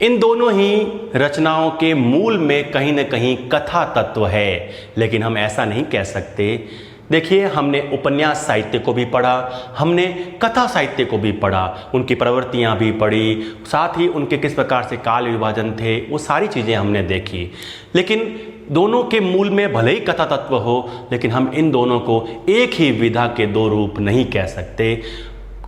इन दोनों ही रचनाओं के मूल में कहीं न कहीं कथा तत्व है, लेकिन हम ऐसा नहीं कह सकते। देखिए, हमने उपन्यास साहित्य को भी पढ़ा, हमने कथा साहित्य को भी पढ़ा, उनकी प्रवृत्तियां भी पढ़ी, साथ ही उनके किस प्रकार से काल विभाजन थे, वो सारी चीज़ें हमने देखी। लेकिन दोनों के मूल में भले ही कथा तत्व हो, लेकिन हम इन दोनों को एक ही विधा के दो रूप नहीं कह सकते।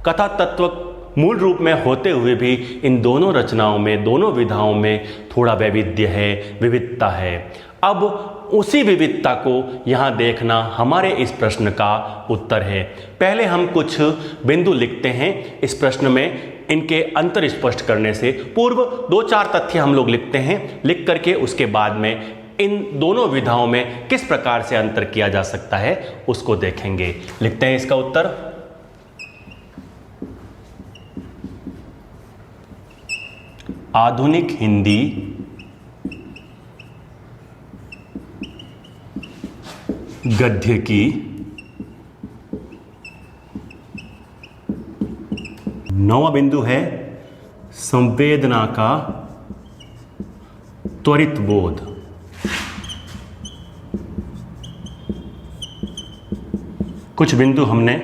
कथा तत्व मूल रूप में होते हुए भी इन दोनों रचनाओं में, दोनों विधाओं में थोड़ा वैविध्य है, विविधता है। अब उसी विविधता को यहाँ देखना हमारे इस प्रश्न का उत्तर है। पहले हम कुछ बिंदु लिखते हैं इस प्रश्न में, इनके अंतर स्पष्ट करने से पूर्व 2-4 तथ्य हम लोग लिखते हैं। लिख करके उसके बाद में इन दोनों विधाओं में किस प्रकार से अंतर किया जा सकता है उसको देखेंगे। लिखते हैं इसका उत्तर। आधुनिक हिंदी गद्य की नौवां बिंदु है संवेदना का त्वरित बोध। कुछ बिंदु हमने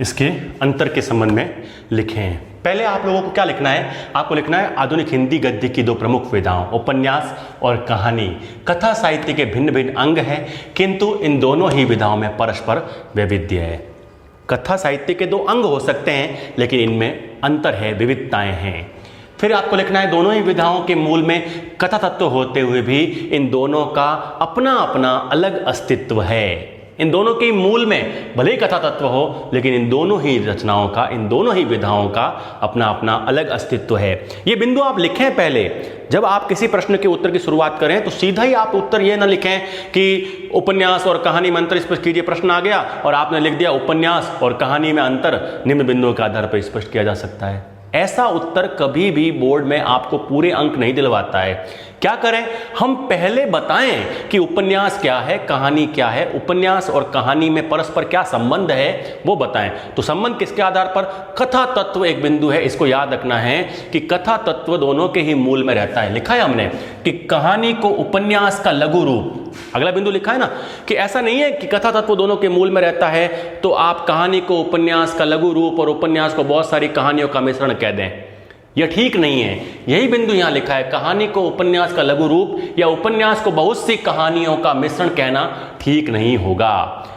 इसके अंतर के संबंध में लिखे हैं। पहले आप लोगों को क्या लिखना है? आपको लिखना है आधुनिक हिंदी गद्य की दो प्रमुख विधाओं, उपन्यास और कहानी। कथा साहित्य के भिन्न भिन्न अंग हैं, किंतु इन दोनों ही विधाओं में परस्पर वैविध्य है। कथा साहित्य के दो अंग हो सकते हैं, लेकिन इनमें अंतर है, विविधताएं हैं। फिर आपको लिखना है दोनों ही विधाओं के मूल में कथा तत्व होते हुए भी इन दोनों का अपना अपना अलग अस्तित्व है। इन दोनों के मूल में भले ही कथा तत्व हो, लेकिन इन दोनों ही रचनाओं का, इन दोनों ही विधाओं का अपना अपना अलग अस्तित्व है। ये बिंदु आप लिखें पहले। जब आप किसी प्रश्न के उत्तर की शुरुआत करें तो सीधा ही आप उत्तर ये ना लिखें कि उपन्यास और कहानी में अंतर स्पष्ट कीजिए। प्रश्न आ गया और आपने लिख दिया उपन्यास और कहानी में अंतर निम्न बिंदुओं के आधार पर स्पष्ट किया जा सकता है। ऐसा उत्तर कभी भी बोर्ड में आपको पूरे अंक नहीं दिलवाता है। क्या करें, हम पहले बताएं कि उपन्यास क्या है, कहानी क्या है, उपन्यास और कहानी में परस्पर क्या संबंध है वो बताएं। तो संबंध किसके आधार पर, कथा तत्व एक बिंदु है, इसको याद रखना है कि कथा तत्व दोनों के ही मूल में रहता है। लिखा है हमने कि कहानी को उपन्यास का लघु रूप, अगला बिंदु लिखा है ना कि ऐसा नहीं है कि कथा तत्व दोनों के मूल में रहता है तो आप कहानी को उपन्यास का लघु रूप और उपन्यास को बहुत सारी कहानियों का मिश्रण कह दें, यह ठीक नहीं है। यही बिंदु यहां लिखा है, कहानी को उपन्यास का लघु रूप या उपन्यास को बहुत सी कहानियों का मिश्रण कहना ठीक नहीं होगा।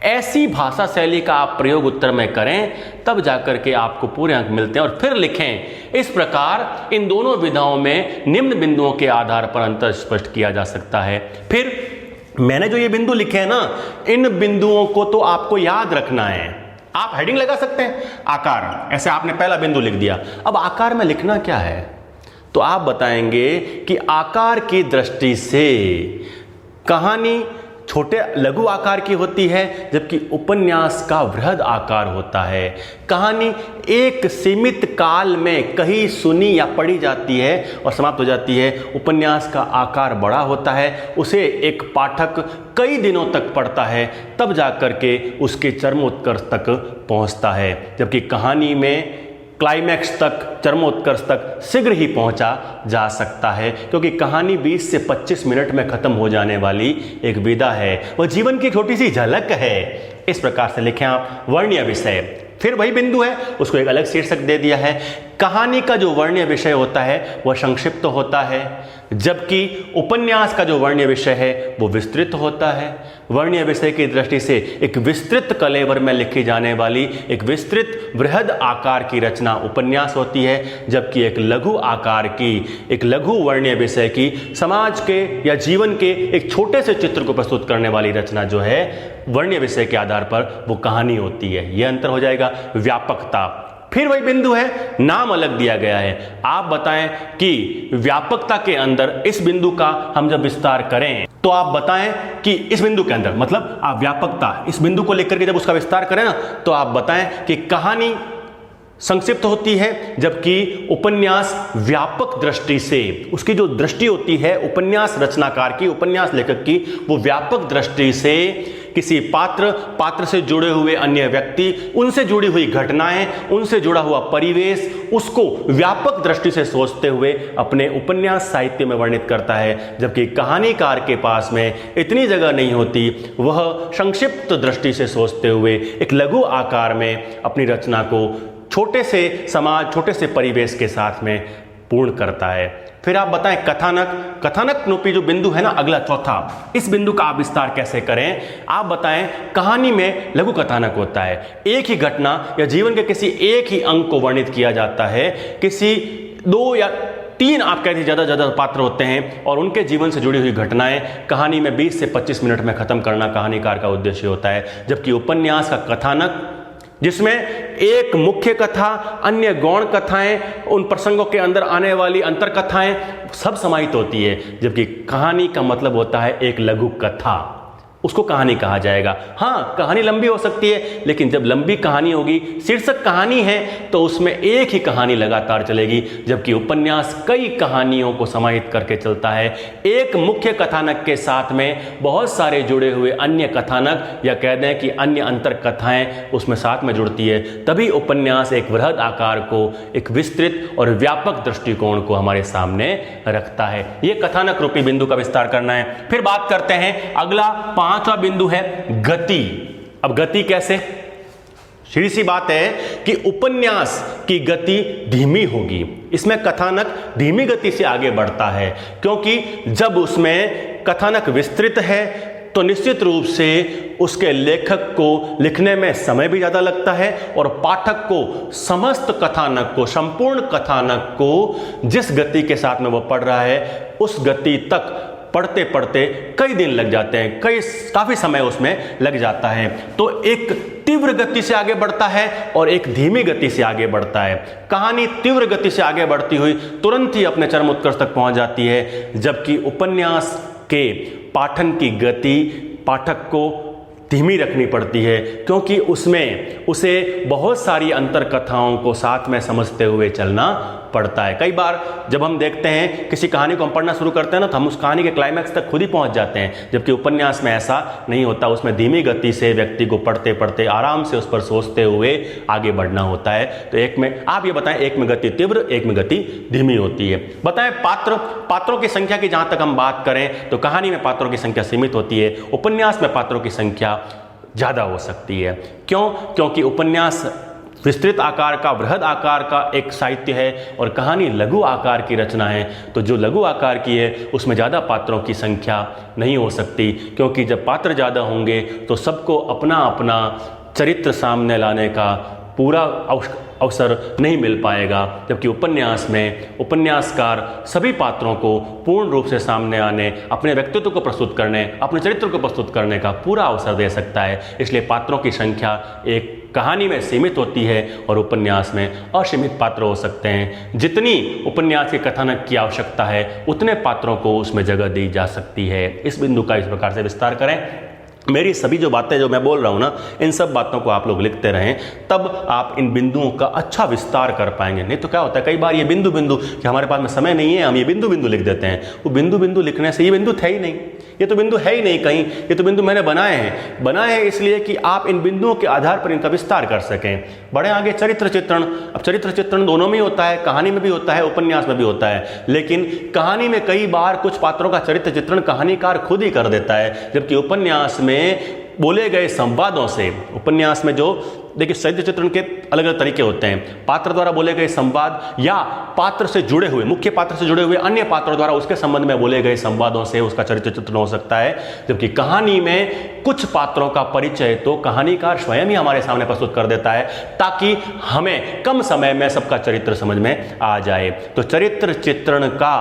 ऐसी भाषा शैली का आप प्रयोग उत्तर में करें तब जाकर के आपको पूरे अंक मिलते हैं। और फिर लिखें, इस प्रकार इन दोनों विधाओं में निम्न बिंदुओं के आधार पर अंतर स्पष्ट किया जा सकता है। फिर मैंने जो ये बिंदु लिखे हैं ना, इन बिंदुओं को तो आपको याद रखना है। आप हेडिंग लगा सकते हैं, आकार, ऐसे आपने पहला बिंदु लिख दिया। अब आकार में लिखना क्या है, तो आप बताएंगे कि आकार की दृष्टि से कहानी छोटे लघु आकार की होती है जबकि उपन्यास का वृहद आकार होता है। कहानी एक सीमित काल में कहीं सुनी या पढ़ी जाती है और समाप्त हो जाती है। उपन्यास का आकार बड़ा होता है, उसे एक पाठक कई दिनों तक पढ़ता है तब जाकर के उसके चरमोत्कर्ष तक पहुंचता है, जबकि कहानी में क्लाइमैक्स तक, चरमोत्कर्ष तक शीघ्र ही पहुंचा जा सकता है, क्योंकि कहानी 20 से 25 मिनट में खत्म हो जाने वाली एक विधा है, वह जीवन की छोटी सी झलक है। इस प्रकार से लिखें आप वर्ण्य विषय। फिर वही बिंदु है, उसको एक अलग शीर्षक दे दिया है। कहानी का जो वर्ण्य विषय होता है वह संक्षिप्त होता है, जबकि उपन्यास का जो वर्ण्य विषय है वो विस्तृत होता है। वर्ण्य विषय की दृष्टि से एक विस्तृत कलेवर में लिखी जाने वाली एक विस्तृत वृहद आकार की रचना उपन्यास होती है, जबकि एक लघु आकार की, एक लघु वर्ण्य विषय की, समाज के या जीवन के एक छोटे से चित्र को प्रस्तुत करने वाली रचना जो है वर्ण्य विषय के आधार पर वो कहानी होती है। यह अंतर हो जाएगा। व्यापकता, फिर वही बिंदु है, नाम अलग दिया गया है। आप बताएं कि व्यापकता के अंदर इस बिंदु का हम जब विस्तार करें तो आप बताएं कि इस बिंदु के अंदर, मतलब आप व्यापकता इस बिंदु को लेकर के जब उसका विस्तार करें ना, तो आप बताएं कि कहानी संक्षिप्त होती है जबकि उपन्यास व्यापक दृष्टि से, उसकी जो दृष्टि होती है उपन्यास रचनाकार की, उपन्यास लेखक की, वो व्यापक दृष्टि से किसी पात्र से जुड़े हुए अन्य व्यक्ति, उनसे जुड़ी हुई घटनाएं, उनसे जुड़ा हुआ परिवेश, उसको व्यापक दृष्टि से सोचते हुए अपने उपन्यास साहित्य में वर्णित करता है। जबकि कहानीकार के पास में इतनी जगह नहीं होती, वह संक्षिप्त दृष्टि से सोचते हुए एक लघु आकार में अपनी रचना को छोटे से समाज, छोटे से परिवेश के साथ में पूर्ण करता है। फिर आप बताएं कथानक, कथानक रूपी जो बिंदु है ना अगला चौथा, इस बिंदु का आप विस्तार कैसे करें। आप बताएं कहानी में लघु कथानक होता है, एक ही घटना या जीवन के किसी एक ही अंग को वर्णित किया जाता है, किसी 2 या 3 आप कहते ज़्यादा पात्र होते हैं और उनके जीवन से जुड़ी हुई घटनाएं कहानी में 20 से 25 मिनट में खत्म करना कहानीकार का उद्देश्य होता है। जबकि उपन्यास का कथानक, जिसमें एक मुख्य कथा, अन्य गौण कथाएं, उन प्रसंगों के अंदर आने वाली अंतर कथाएं सब समाहित होती है, जबकि कहानी का मतलब होता है एक लघु कथा, उसको कहानी कहा जाएगा। हाँ, कहानी लंबी हो सकती है, लेकिन जब लंबी कहानी होगी, शीर्षक कहानी है, तो उसमें एक ही कहानी लगातार चलेगी, जबकि उपन्यास कई कहानियों को समाहित करके चलता है। एक मुख्य कथानक के साथ में बहुत सारे जुड़े हुए अन्य कथानक या कह दें कि अन्य अंतर कथाएं उसमें साथ में जुड़ती है, तभी उपन्यास एक वृहद आकार को, एक विस्तृत और व्यापक दृष्टिकोण को हमारे सामने रखता है। यह कथानक रूपी बिंदु का विस्तार करना है। फिर बात करते हैं, अगला 5वां बिंदु है गति। अब गति कैसे, सीधी सी बात है कि उपन्यास की गति धीमी होगी, इसमें कथानक धीमी गति से आगे बढ़ता है, क्योंकि जब उसमें कथानक विस्तृत है तो निश्चित रूप से उसके लेखक को लिखने में समय भी ज़्यादा लगता है और पाठक को समस्त कथानक को, संपूर्ण कथानक को जिस गति के साथ में वो पढ़ रहा है उस गति तक पढ़ते पढ़ते कई दिन लग जाते हैं, काफ़ी समय उसमें लग जाता है। तो एक तीव्र गति से आगे बढ़ता है और एक धीमी गति से आगे बढ़ता है। कहानी तीव्र गति से आगे बढ़ती हुई तुरंत ही अपने चरमोत्कर्ष तक पहुंच जाती है, जबकि उपन्यास के पाठन की गति पाठक को धीमी रखनी पड़ती है, क्योंकि उसमें उसे बहुत सारी अंतर कथाओं को साथ में समझते हुए चलना पड़ता है। कई बार जब हम देखते हैं किसी कहानी को हम पढ़ना शुरू करते हैं ना, तो हम उस कहानी के क्लाइमैक्स तक खुद ही पहुंच जाते हैं, जबकि उपन्यास में ऐसा नहीं होता। उसमें धीमी गति से व्यक्ति को पढ़ते पढ़ते आराम से उस पर सोचते हुए आगे बढ़ना होता है। तो एक में आप ये बताएं, एक में गति तीव्र, एक में गति धीमी होती है। बताएं पात्रों की संख्या की जहां तक हम बात करें तो कहानी में पात्रों की संख्या सीमित होती है, उपन्यास में पात्रों की संख्या ज़्यादा हो सकती है। क्यों? क्योंकि उपन्यास विस्तृत आकार का, बृहद आकार का एक साहित्य है और कहानी लघु आकार की रचना है। तो जो लघु आकार की है उसमें ज़्यादा पात्रों की संख्या नहीं हो सकती, क्योंकि जब पात्र ज़्यादा होंगे तो सबको अपना अपना चरित्र सामने लाने का पूरा अवसर नहीं मिल पाएगा। जबकि उपन्यास में उपन्यासकार सभी पात्रों को पूर्ण रूप से सामने आने, अपने व्यक्तित्व को प्रस्तुत करने, अपने चरित्र को प्रस्तुत करने का पूरा अवसर दे सकता है। इसलिए पात्रों की संख्या एक कहानी में सीमित होती है और उपन्यास में असीमित पात्र हो सकते हैं। जितनी उपन्यास के कथानक की आवश्यकता है उतने पात्रों को उसमें जगह दी जा सकती है। इस बिंदु का इस प्रकार से विस्तार करें। मेरी सभी जो बातें जो मैं बोल रहा हूँ ना, इन सब बातों को आप लोग लिखते रहें, तब आप इन बिंदुओं का अच्छा विस्तार कर पाएंगे। नहीं तो क्या होता है, कई बार ये बिंदु कि हमारे पास में समय नहीं है, हम ये बिंदु लिख देते हैं। वो बिंदु लिखने से ये बिंदु थे ही नहीं, ये तो बिंदु है ही नहीं कहीं, ये तो बिंदु मैंने बनाए हैं इसलिए कि आप इन बिंदुओं के आधार पर इनका विस्तार कर सकें। बड़े आगे चरित्र चित्रण। अब चरित्र चित्रण दोनों में ही होता है, कहानी में भी होता है, उपन्यास में भी होता है। लेकिन कहानी में कई बार कुछ पात्रों का चरित्र चित्रण कहानीकार खुद ही कर देता है, जबकि उपन्यास में बोले गए संवादों से, उपन्यास में जो देखिए चरित्र चित्रण के अलग अलग तरीके होते हैं। पात्र द्वारा बोले गए संवाद या पात्र से जुड़े हुए, मुख्य पात्र से जुड़े हुए अन्य पात्रों द्वारा उसके संबंध में बोले गए संवादों से उसका चरित्र चित्रण हो सकता है। जबकि कहानी में कुछ पात्रों का परिचय तो कहानीकार स्वयं ही हमारे सामने प्रस्तुत कर देता है, ताकि हमें कम समय में सबका चरित्र समझ में आ जाए। तो चरित्र चित्रण का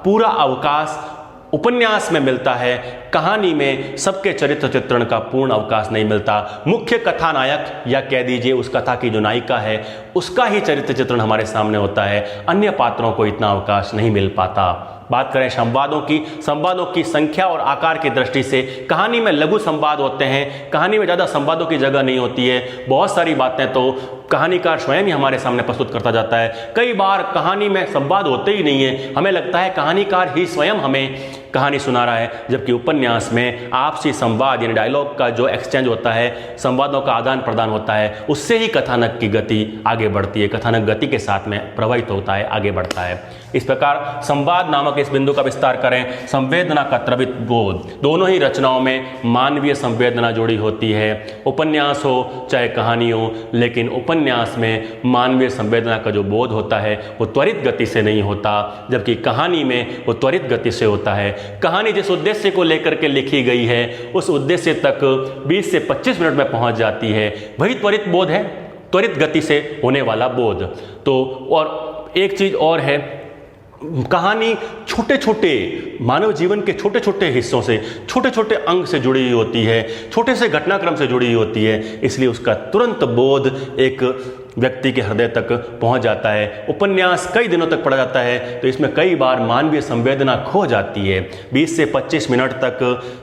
पूरा अवकाश उपन्यास में मिलता है, कहानी में सबके चरित्र चित्रण का पूर्ण अवकाश नहीं मिलता। मुख्य कथानायक या कह दीजिए उस कथा की जो नायिका है उसका ही चरित्र चित्रण हमारे सामने होता है, अन्य पात्रों को इतना अवकाश नहीं मिल पाता। बात करें संवादों की संख्या और आकार की दृष्टि से, कहानी में लघु संवाद होते हैं, कहानी में ज़्यादा संवादों की जगह नहीं होती है। बहुत सारी बातें तो कहानीकार स्वयं ही हमारे सामने प्रस्तुत करता जाता है। कई बार कहानी में संवाद होते ही नहीं है, हमें लगता है कहानीकार ही स्वयं हमें कहानी सुना रहा है, जबकि उपन्यास में आपसी संवाद यानी डायलॉग का जो एक्सचेंज होता है, संवादों का आदान प्रदान होता है, उससे ही कथानक की गति आगे बढ़ती है, कथानक गति के साथ में प्रभावित होता है, आगे बढ़ता है। इस प्रकार संवाद नामक इस बिंदु का विस्तार करें। संवेदना का त्वरित बोध, दोनों ही रचनाओं में मानवीय संवेदना जुड़ी होती है, उपन्यास हो चाहे कहानी हो, लेकिन उपन्यास में मानवीय संवेदना का जो बोध होता है वो त्वरित गति से नहीं होता, जबकि कहानी में वो त्वरित गति से होता है। कहानी जिस उद्देश्य को लेकर के लिखी गई है उस उद्देश्य तक 20 से 25 मिनट में पहुंच जाती है, वही त्वरित बोध है, त्वरित गति से होने वाला बोध। तो और एक चीज और है, कहानी छोटे छोटे मानव जीवन के छोटे छोटे हिस्सों से, छोटे छोटे अंग से जुड़ी हुई होती है, छोटे से घटनाक्रम से जुड़ी हुई होती है, इसलिए उसका तुरंत बोध एक व्यक्ति के हृदय तक पहुंच जाता है। उपन्यास कई दिनों तक पढ़ा जाता है तो इसमें कई बार मानवीय संवेदना खो जाती है। 20 से 25 मिनट तक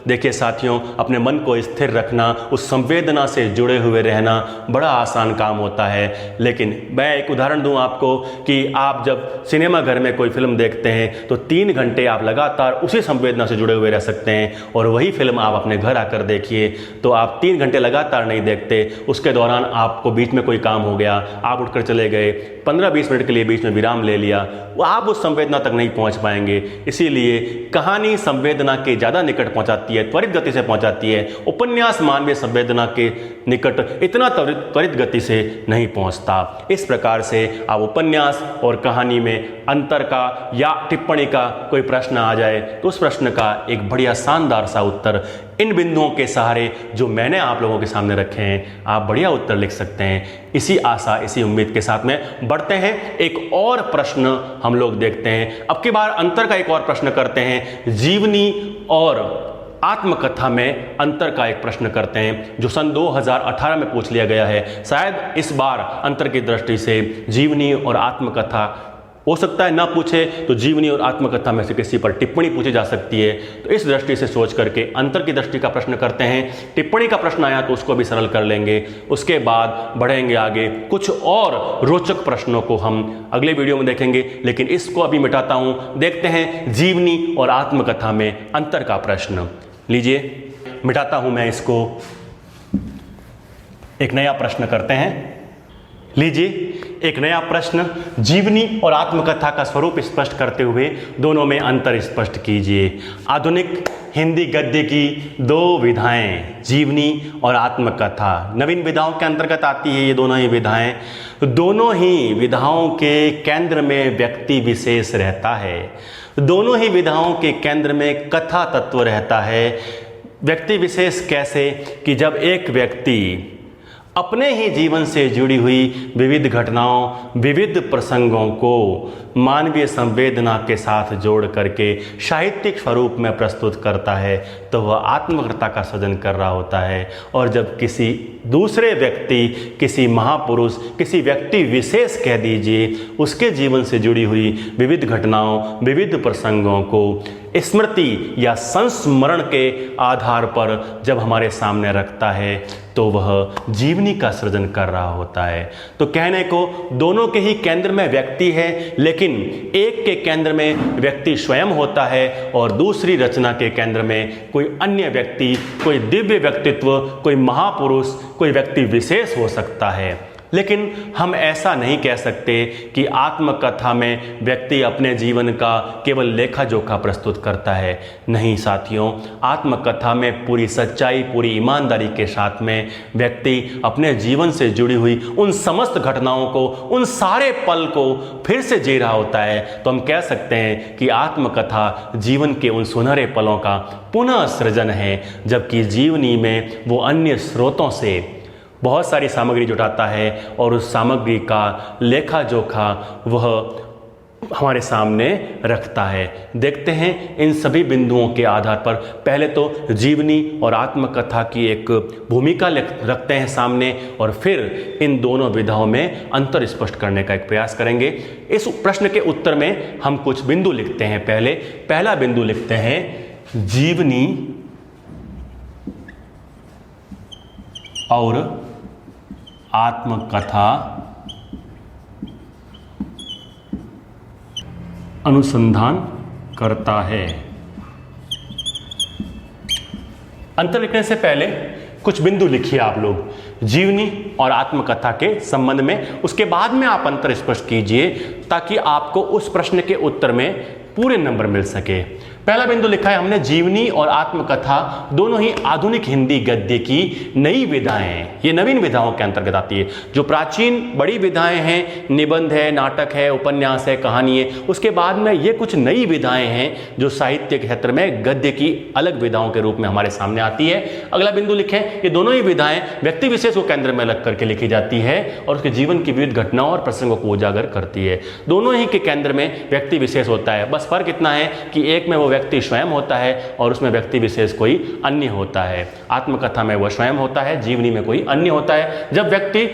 देखिए साथियों, अपने मन को स्थिर रखना, उस संवेदना से जुड़े हुए रहना बड़ा आसान काम होता है। लेकिन मैं एक उदाहरण दूं आपको कि आप जब सिनेमा घर में कोई फिल्म देखते हैं तो 3 घंटे आप लगातार उसी संवेदना से जुड़े हुए रह सकते हैं, और वही फिल्म आप अपने घर आकर देखिए तो आप 3 घंटे लगातार नहीं देखते, उसके दौरान आपको बीच में कोई काम हो गया, आप उठकर चले गए, 15-20 मिनट के लिए बीच में विराम ले लिया, आप उस संवेदना तक नहीं पहुंच पाएंगे। इसीलिए कहानी संवेदना के ज़्यादा निकट पहुंचाती है, त्वरित गति से पहुंचाती है। उपन्यास मानवीय संवेदना के निकट इतना त्वरित गति से नहीं पहुंचता। इस प्रकार से आप उपन्यास और कहानी में अंतर का या टिप्पणी का कोई प्रश्न आ जाए तो उस प्रश्न का एक बढ़िया शानदार सा उत्तर इन बिंदुओं के सहारे जो मैंने आप लोगों के सामने रखे हैं, आप बढ़िया उत्तर लिख सकते हैं। इसी आशा, इसी उम्मीद के साथ में बढ़ते हैं। एक और प्रश्न हम लोग देखते हैं, अब की बार अंतर का एक और प्रश्न करते हैं। जीवनी और आत्मकथा में अंतर का एक प्रश्न करते हैं जो सन 2018 में पूछ लिया गया है। शायद इस बार अंतर की दृष्टि से जीवनी और आत्मकथा हो सकता है ना पूछे तो जीवनी और आत्मकथा में से किसी पर टिप्पणी पूछी जा सकती है। तो इस दृष्टि से सोच करके अंतर की दृष्टि का प्रश्न करते हैं। टिप्पणी का प्रश्न आया तो उसको भी सरल कर लेंगे, उसके बाद बढ़ेंगे आगे। कुछ और रोचक प्रश्नों को हम अगले वीडियो में देखेंगे, लेकिन इसको अभी मिटाता हूं। देखते हैं जीवनी और आत्मकथा में अंतर का प्रश्न। लीजिए मिटाता हूं मैं इसको, एक नया प्रश्न करते हैं। लीजिए एक नया प्रश्न, जीवनी और आत्मकथा का स्वरूप स्पष्ट करते हुए दोनों में अंतर स्पष्ट कीजिए। आधुनिक हिंदी गद्य की दो विधाएं, जीवनी और आत्मकथा, नवीन विधाओं के अंतर्गत आती है ये दोनों ही विधाएं। दोनों ही विधाओं के केंद्र में व्यक्ति विशेष रहता है। दोनों ही विधाओं के केंद्र में कथा तत्व रहता है। व्यक्ति विशेष कैसे कि जब एक व्यक्ति अपने ही जीवन से जुड़ी हुई विविध घटनाओं, विविध प्रसंगों को मानवीय संवेदना के साथ जोड़ करके साहित्यिक स्वरूप में प्रस्तुत करता है तो वह आत्मकथा का सृजन कर रहा होता है। और जब किसी दूसरे व्यक्ति, किसी महापुरुष, किसी व्यक्ति विशेष कह दीजिए, उसके जीवन से जुड़ी हुई विविध घटनाओं, विविध प्रसंगों को स्मृति या संस्मरण के आधार पर जब हमारे सामने रखता है तो वह जीवनी का सृजन कर रहा होता है। तो कहने को दोनों के ही केंद्र में व्यक्ति है, लेकिन एक के केंद्र में व्यक्ति स्वयं होता है और दूसरी रचना के केंद्र में कोई अन्य व्यक्ति, कोई दिव्य व्यक्तित्व, कोई महापुरुष, कोई व्यक्ति विशेष हो सकता है। लेकिन हम ऐसा नहीं कह सकते कि आत्मकथा में व्यक्ति अपने जीवन का केवल लेखा जोखा प्रस्तुत करता है। नहीं साथियों, आत्मकथा में पूरी सच्चाई, पूरी ईमानदारी के साथ में व्यक्ति अपने जीवन से जुड़ी हुई उन समस्त घटनाओं को, उन सारे पल को फिर से जी रहा होता है। तो हम कह सकते हैं कि आत्मकथा जीवन के उन सुनहरे पलों का पुनः सृजन है, जबकि जीवनी में वो अन्य स्रोतों से बहुत सारी सामग्री जुटाता है और उस सामग्री का लेखा जोखा वह हमारे सामने रखता है। देखते हैं इन सभी बिंदुओं के आधार पर। पहले तो जीवनी और आत्मकथा की एक भूमिका रखते हैं सामने और फिर इन दोनों विधाओं में अंतर स्पष्ट करने का एक प्रयास करेंगे। इस प्रश्न के उत्तर में हम कुछ बिंदु लिखते हैं। पहला बिंदु लिखते हैं जीवनी और आत्मकथा अनुसंधान करता है। अंतर लिखने से पहले कुछ बिंदु लिखिए आप लोग जीवनी और आत्मकथा के संबंध में, उसके बाद में आप अंतर स्पष्ट कीजिए ताकि आपको उस प्रश्न के उत्तर में पूरे नंबर मिल सके। पहला बिंदु लिखा है हमने, जीवनी और आत्मकथा दोनों ही आधुनिक हिंदी गद्य की नई विधाएं हैं। ये नवीन विधाओं के अंतर्गत आती है। जो प्राचीन बड़ी विधाएं हैं, निबंध है, नाटक है, उपन्यास है, कहानी है, उसके बाद में ये कुछ नई विधाएं हैं जो साहित्य के क्षेत्र में गद्य की अलग विधाओं के रूप में हमारे सामने आती है। अगला बिंदु लिखें, ये दोनों ही विधाएं व्यक्ति विशेष को केंद्र में रख करके लिखी जाती है और उसके जीवन की विविध घटनाओं और प्रसंगों को उजागर करती है। दोनों ही के केंद्र में व्यक्ति विशेष होता है, बस फर्क इतना है कि एक में वो व्यक्ति स्वयं होता है और उसमें व्यक्ति विशेष कोई अन्य होता है। आत्मकथा में वह स्वयं होता है, जीवनी में कोई अन्य होता है। जब व्यक्ति,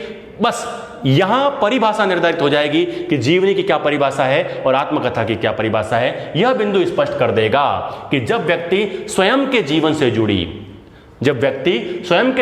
बस यहां परिभाषा निर्धारित हो जाएगी कि जीवनी की क्या परिभाषा है और आत्मकथा की क्या परिभाषा है। यह बिंदु स्पष्ट कर देगा कि जब व्यक्ति स्वयं के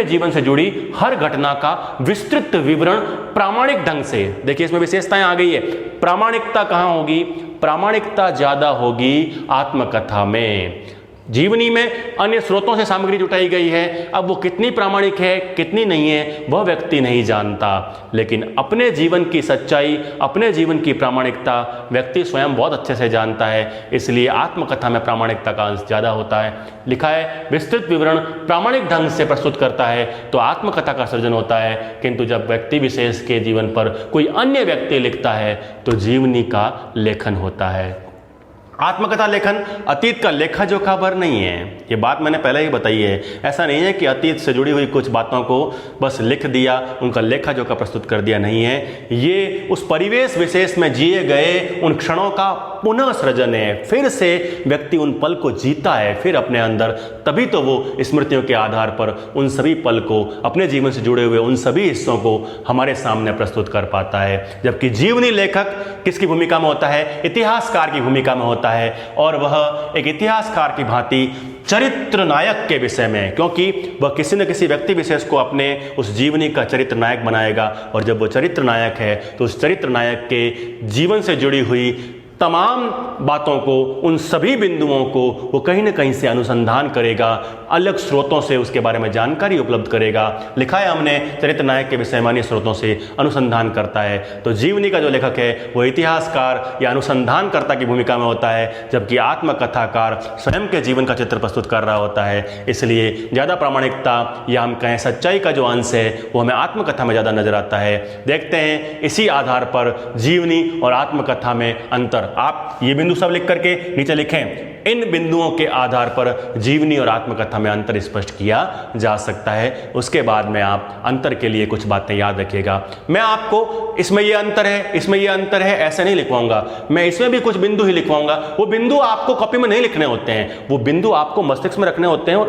जीवन से जुड़ी हर घटना का विस्तृत विवरण प्रामाणिक ढंग से, देखिए इसमें विशेषताएं आ गई है। प्रामाणिकता कहां होगी? प्रामाणिकता ज्यादा होगी आत्मकथा में। जीवनी में अन्य स्रोतों से सामग्री जुटाई गई है, अब वो कितनी प्रामाणिक है कितनी नहीं है वह व्यक्ति नहीं जानता, लेकिन अपने जीवन की सच्चाई, अपने जीवन की प्रामाणिकता व्यक्ति स्वयं बहुत अच्छे से जानता है। इसलिए आत्मकथा में प्रामाणिकता का अंश ज्यादा होता है। लिखा है विस्तृत विवरण प्रामाणिक ढंग से प्रस्तुत करता है तो आत्मकथा का सृजन होता है, किंतु जब व्यक्ति विशेष के जीवन पर कोई अन्य व्यक्ति लिखता है तो जीवनी का लेखन होता है। आत्मकथा लेखन अतीत का लेखा जोखा भर नहीं है, ये बात मैंने पहले ही बताई है। ऐसा नहीं है कि अतीत से जुड़ी हुई कुछ बातों को बस लिख दिया, उनका लेखा जोखा प्रस्तुत कर दिया, नहीं है। ये उस परिवेश विशेष में जिए गए उन क्षणों का पुनः सृजन है, फिर से व्यक्ति उन पल को जीता है फिर अपने अंदर, तभी तो वो स्मृतियों के आधार पर उन सभी पल को, अपने जीवन से जुड़े हुए उन सभी हिस्सों को हमारे सामने प्रस्तुत कर पाता है। जबकि जीवनी लेखक किसकी भूमिका में होता है? इतिहासकार की भूमिका में होता है, और वह एक इतिहासकार की भांति चरित्र नायक के विषय में, क्योंकि वह किसी न किसी व्यक्ति विशेष को अपने उस जीवनी का चरित्र नायक बनाएगा, और जब वो चरित्र नायक है तो उस चरित्र नायक के जीवन से जुड़ी हुई तमाम बातों को, उन सभी बिंदुओं को वो कहीं न कहीं से अनुसंधान करेगा, अलग स्रोतों से उसके बारे में जानकारी उपलब्ध करेगा। लिखा है हमने चरित्र नायक के विषय में अन्य स्रोतों से अनुसंधान करता है। तो जीवनी का जो लेखक है वो इतिहासकार या अनुसंधानकर्ता की भूमिका में होता है, जबकि आत्मकथाकार स्वयं के जीवन का चित्र प्रस्तुत कर रहा होता है। इसलिए ज़्यादा प्रामाणिकता या हम कहें सच्चाई का जो अंश है वो हमें आत्मकथा में ज़्यादा नजर आता है। देखते हैं इसी आधार पर जीवनी और आत्मकथा में अंतर। आप ये बिंदु सब लिख करके नीचे लिखें। इन बिंदुओं के आधार पर जीवनी और आत्मकथा में अंतर स्पष्ट किया जा सकता है। उसके बाद में आप अंतर के लिए कुछ बातें याद रखिएगा। मैं आपको इसमें ये अंतर है, इसमें ये अंतर है ऐसे नहीं लिखवाऊंगा, मैं इसमें भी कुछ बिंदु ही लिखवाऊंगा। वो बिंदु आपको कॉपी में नहीं लिखने होते हैं, वो बिंदु आपको मस्तिष्क में रखने होते हैं, और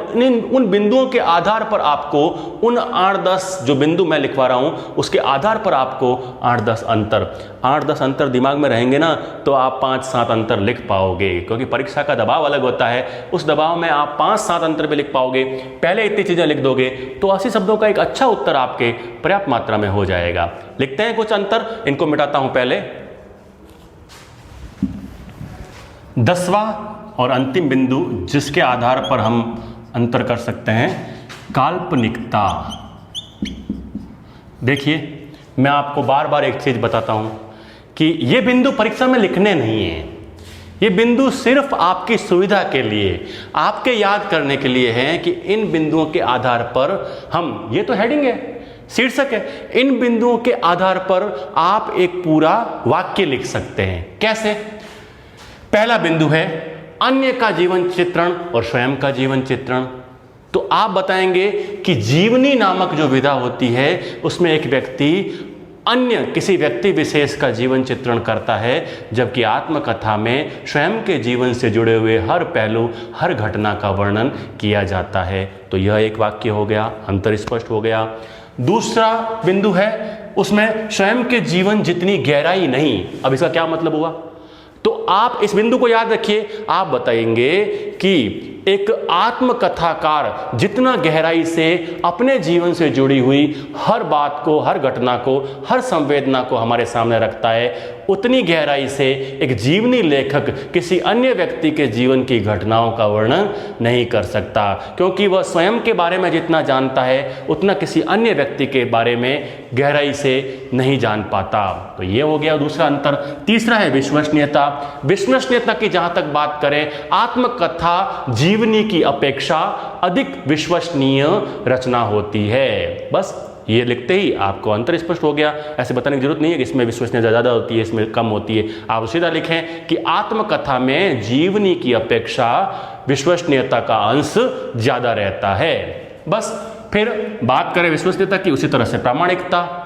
उन बिंदुओं के आधार पर आपको उन 8-10 जो बिंदु मैं लिखवा रहा हूं उसके आधार पर आपको 8-10 अंतर दिमाग में रहेंगे ना, तो आप 5-7 अंतर लिख पाओगे। क्योंकि परीक्षा का दबाव अलग होता है, उस दबाव में आप 5-7 अंतर भी लिख पाओगे। पहले इतनी चीजें लिख दोगे तो 80 शब्दों का एक अच्छा उत्तर आपके पर्याप्त मात्रा में हो जाएगा। लिखते हैं कुछ अंतर, इनको मिटाता हूं पहले। 10वां और अंतिम बिंदु जिसके आधार पर हम अंतर कर सकते हैं, काल्पनिकता। देखिए, मैं आपको बार बार एक चीज बताता हूं कि ये बिंदु परीक्षा में लिखने नहीं है, ये बिंदु सिर्फ आपकी सुविधा के लिए, आपके याद करने के लिए है कि इन बिंदुओं के आधार पर हम, ये तो हेडिंग है, शीर्षक है, इन बिंदुओं के आधार पर आप एक पूरा वाक्य लिख सकते हैं। कैसे? पहला बिंदु है अन्य का जीवन चित्रण और स्वयं का जीवन चित्रण। तो आप बताएंगे कि जीवनी नामक जो विधा होती है उसमें एक व्यक्ति अन्य किसी व्यक्ति विशेष का जीवन चित्रण करता है, जबकि आत्मकथा में स्वयं के जीवन से जुड़े हुए हर पहलू, हर घटना का वर्णन किया जाता है। तो यह एक वाक्य हो गया, अंतर स्पष्ट हो गया। दूसरा बिंदु है उसमें स्वयं के जीवन जितनी गहराई नहीं। अब इसका क्या मतलब हुआ? तो आप इस बिंदु को याद रखिए। आप बताएंगे कि एक आत्मकथाकार जितना गहराई से अपने जीवन से जुड़ी हुई हर बात को, हर घटना को, हर संवेदना को हमारे सामने रखता है, उतनी गहराई से एक जीवनी लेखक किसी अन्य व्यक्ति के जीवन की घटनाओं का वर्णन नहीं कर सकता, क्योंकि वह स्वयं के बारे में जितना जानता है उतना किसी अन्य व्यक्ति के बारे में गहराई से नहीं जान पाता। तो ये हो गया दूसरा अंतर। तीसरा है विश्वसनीयता। विश्वसनीयता की जहां तक बात करें, आत्मकथा जीवनी की अपेक्षा अधिक विश्वसनीय रचना होती है। बस ये लिखते ही आपको अंतर स्पष्ट हो गया। ऐसे बताने की जरूरत नहीं है कि इसमें विश्वसनीयता ज़्यादा होती है, इसमें कम होती है। आप सीधा लिखें कि आत्मकथा में जीवनी की अपेक्षा विश्वसनीयता का अंश ज़्यादा रहता है। बस फिर बात करें विश्वसनीयता की, उसी तरह से प्रामाणिकता।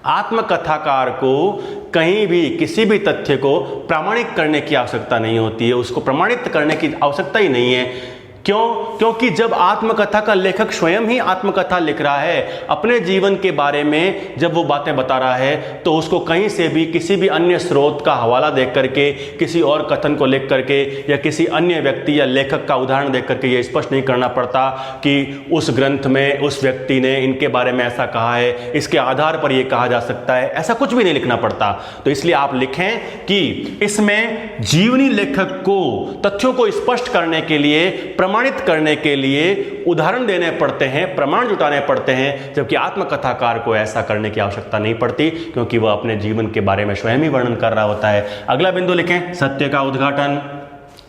आत्मकथाकार को कहीं भी किसी भी तथ्य को प्रामाणिक करने की आवश्यकता नहीं होती है, उसको प्रमाणित करने की आवश्यकता ही नहीं है। क्यों? क्योंकि जब आत्मकथा का लेखक स्वयं ही आत्मकथा लिख रहा है, अपने जीवन के बारे में जब वो बातें बता रहा है, तो उसको कहीं से भी किसी भी अन्य स्रोत का हवाला देख करके, किसी और कथन को लिख करके या किसी अन्य व्यक्ति या लेखक का उदाहरण देख करके ये स्पष्ट नहीं करना पड़ता कि उस ग्रंथ में उस व्यक्ति ने इनके बारे में ऐसा कहा है, इसके आधार पर यह कहा जा सकता है। ऐसा कुछ भी नहीं लिखना पड़ता। तो इसलिए आप लिखें कि इसमें जीवनी लेखक को तथ्यों को स्पष्ट करने के लिए, प्रमाणित करने के लिए उदाहरण देने पड़ते हैं, प्रमाण जुटाने पड़ते हैं, जबकि आत्मकथाकार को ऐसा करने की आवश्यकता नहीं पड़ती, क्योंकि वह अपने जीवन के बारे में स्वयं ही वर्णन कर रहा होता है। अगला बिंदु लिखें, सत्य का उद्घाटन।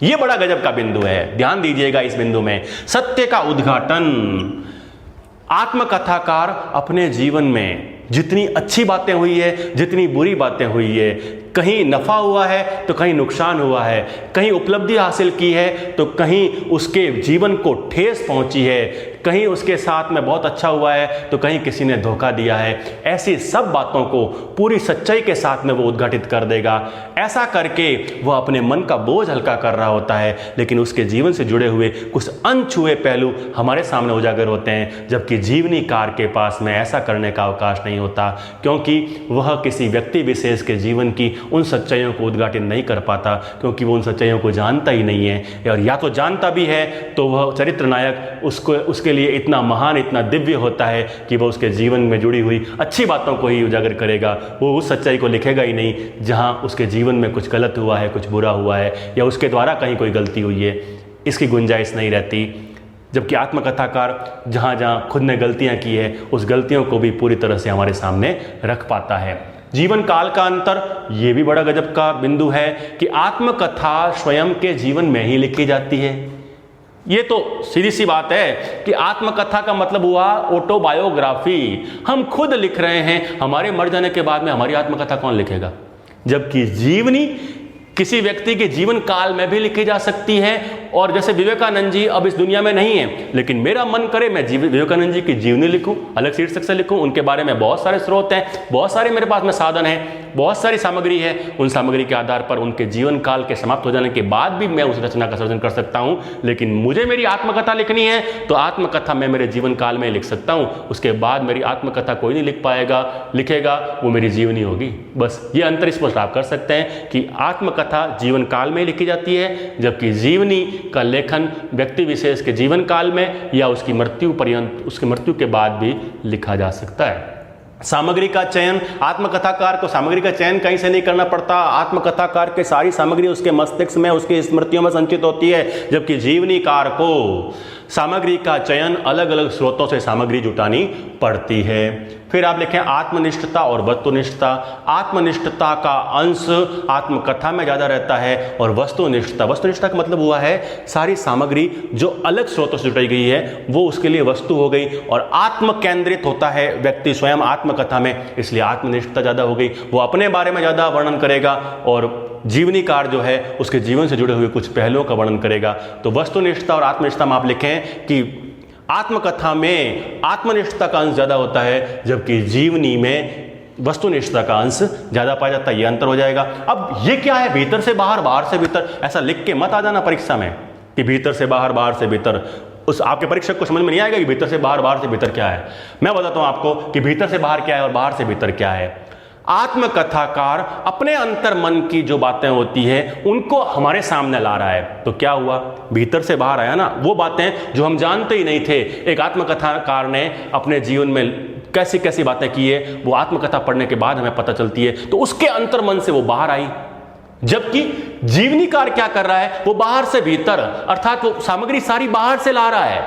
यह बड़ा गजब का बिंदु है, ध्यान दीजिएगा इस बिंदु में। सत्य का उद्घाटन। आत्मकथाकार अपने जीवन में जितनी अच्छी बातें हुई है, जितनी बुरी बातें हुई है, कहीं नफा हुआ है तो कहीं नुकसान हुआ है, कहीं उपलब्धि हासिल की है तो कहीं उसके जीवन को ठेस पहुंची है, कहीं उसके साथ में बहुत अच्छा हुआ है तो कहीं किसी ने धोखा दिया है। ऐसी सब बातों को पूरी सच्चाई के साथ में वो उद्घाटित कर देगा। ऐसा करके वह अपने मन का बोझ हल्का कर रहा होता है, लेकिन उसके जीवन से जुड़े हुए कुछ अनछुए पहलू हमारे सामने उजागर होते हैं, जबकि जीवनी कार के पास में ऐसा करने का अवकाश नहीं होता, क्योंकि वह किसी व्यक्ति विशेष के जीवन की उन सच्चाइयों को उद्घाटित नहीं कर पाता, क्योंकि वो उन सच्चाइयों को जानता ही नहीं है, और या तो जानता भी है तो वह चरित्र नायक उसके लिए इतना महान, इतना दिव्य होता है कि वह उसके जीवन में जुड़ी हुई अच्छी बातों को ही उजागर करेगा। वो उस सच्चाई को लिखेगा ही नहीं जहां उसके जीवन में कुछ गलत हुआ है, कुछ बुरा हुआ है, या उसके द्वारा कहीं कोई गलती हुई है, इसकी गुंजाइश नहीं रहती। जबकि आत्मकथाकार जहाँ जहाँ खुद ने गलतियाँ की है उस गलतियों को भी पूरी तरह से हमारे सामने रख पाता है। जीवन काल का अंतर, ये भी बड़ा गजब का बिंदु है कि आत्मकथा स्वयं के जीवन में ही लिखी जाती है। ये तो सीधी सी बात है कि आत्मकथा का मतलब हुआ ऑटोबायोग्राफी। हम खुद लिख रहे हैं, हमारे मर जाने के बाद में हमारी आत्मकथा कौन लिखेगा? जबकि जीवनी किसी व्यक्ति के जीवन काल में भी लिखी जा सकती है। और जैसे विवेकानंद जी अब इस दुनिया में नहीं है, लेकिन मेरा मन करे मैं विवेकानंद जी की जीवनी लिखूं, अलग शीर्षक से लिखूं। उनके बारे में बहुत सारे स्रोत हैं, बहुत सारे मेरे पास में साधन हैं, बहुत सारी सामग्री है। उन सामग्री के आधार पर उनके जीवन काल के समाप्त हो जाने के बाद भी मैं उस रचना का सर्जन कर सकता हूं। लेकिन मुझे मेरी आत्मकथा लिखनी है तो आत्मकथा मैं मेरे जीवन काल में लिख सकता हूं, उसके बाद मेरी आत्मकथा कोई नहीं लिख पाएगा, लिखेगा वो मेरी जीवनी होगी। बस ये अंतर स्पष्ट आप कर सकते हैं कि आत्मकथा जीवन काल में लिखी जाती है, जबकि जीवनी का लेखन व्यक्ति विशेष के जीवन काल में या उसकी मृत्यु पर्यंत, उसकी मृत्यु के बाद भी लिखा जा सकता है। सामग्री का चयन, आत्मकथाकार को सामग्री का चयन कहीं से नहीं करना पड़ता। आत्मकथाकार की सारी सामग्री उसके मस्तिष्क में, उसकी स्मृतियों में संचित होती है, जबकि जीवनीकार को सामग्री का चयन अलग अलग स्रोतों से सामग्री जुटानी पड़ती है। फिर आप लिखें आत्मनिष्ठता और वस्तुनिष्ठता। आत्मनिष्ठता का अंश आत्मकथा में ज़्यादा रहता है और वस्तुनिष्ठता का मतलब हुआ है सारी सामग्री जो अलग स्रोतों से जुटाई गई है वो उसके लिए वस्तु हो गई, और आत्म केंद्रित होता है व्यक्ति स्वयं आत्मकथा में, इसलिए आत्मनिष्ठता ज़्यादा हो गई। वो अपने बारे में ज़्यादा वर्णन करेगा और जीवनीकार जो है उसके जीवन से जुड़े हुए कुछ पहलुओं का वर्णन करेगा। तो वस्तुनिष्ठता और आत्मनिष्ठता में आप लिखें कि आत्मकथा में आत्मनिष्ठता का अंश ज़्यादा होता है, जबकि जीवनी में वस्तुनिष्ठता का अंश ज़्यादा पाया जाता है। ये अंतर हो जाएगा। अब ये क्या है, भीतर से बाहर, बाहर से भीतर, ऐसा लिख के मत आ जाना परीक्षा में कि भीतर से बाहर, बाहर से भीतर। उस आपके परीक्षक को समझ में नहीं आएगा कि भीतर से बाहर, बाहर से भीतर क्या है। मैं बताता हूं आपको कि भीतर से बाहर क्या है और बाहर से भीतर क्या है। आत्मकथाकार अपने अंतर मन की जो बातें होती है उनको हमारे सामने ला रहा है, तो क्या हुआ, भीतर से बाहर आया ना, वो बातें जो हम जानते ही नहीं थे। एक आत्मकथाकार ने अपने जीवन में कैसी कैसी बातें की है वो आत्मकथा पढ़ने के बाद हमें पता चलती है, तो उसके अंतर मन से वो बाहर आई। जबकि जीवनीकार क्या कर रहा है, वो बाहर से भीतर, अर्थात वो सामग्री सारी बाहर से ला रहा है,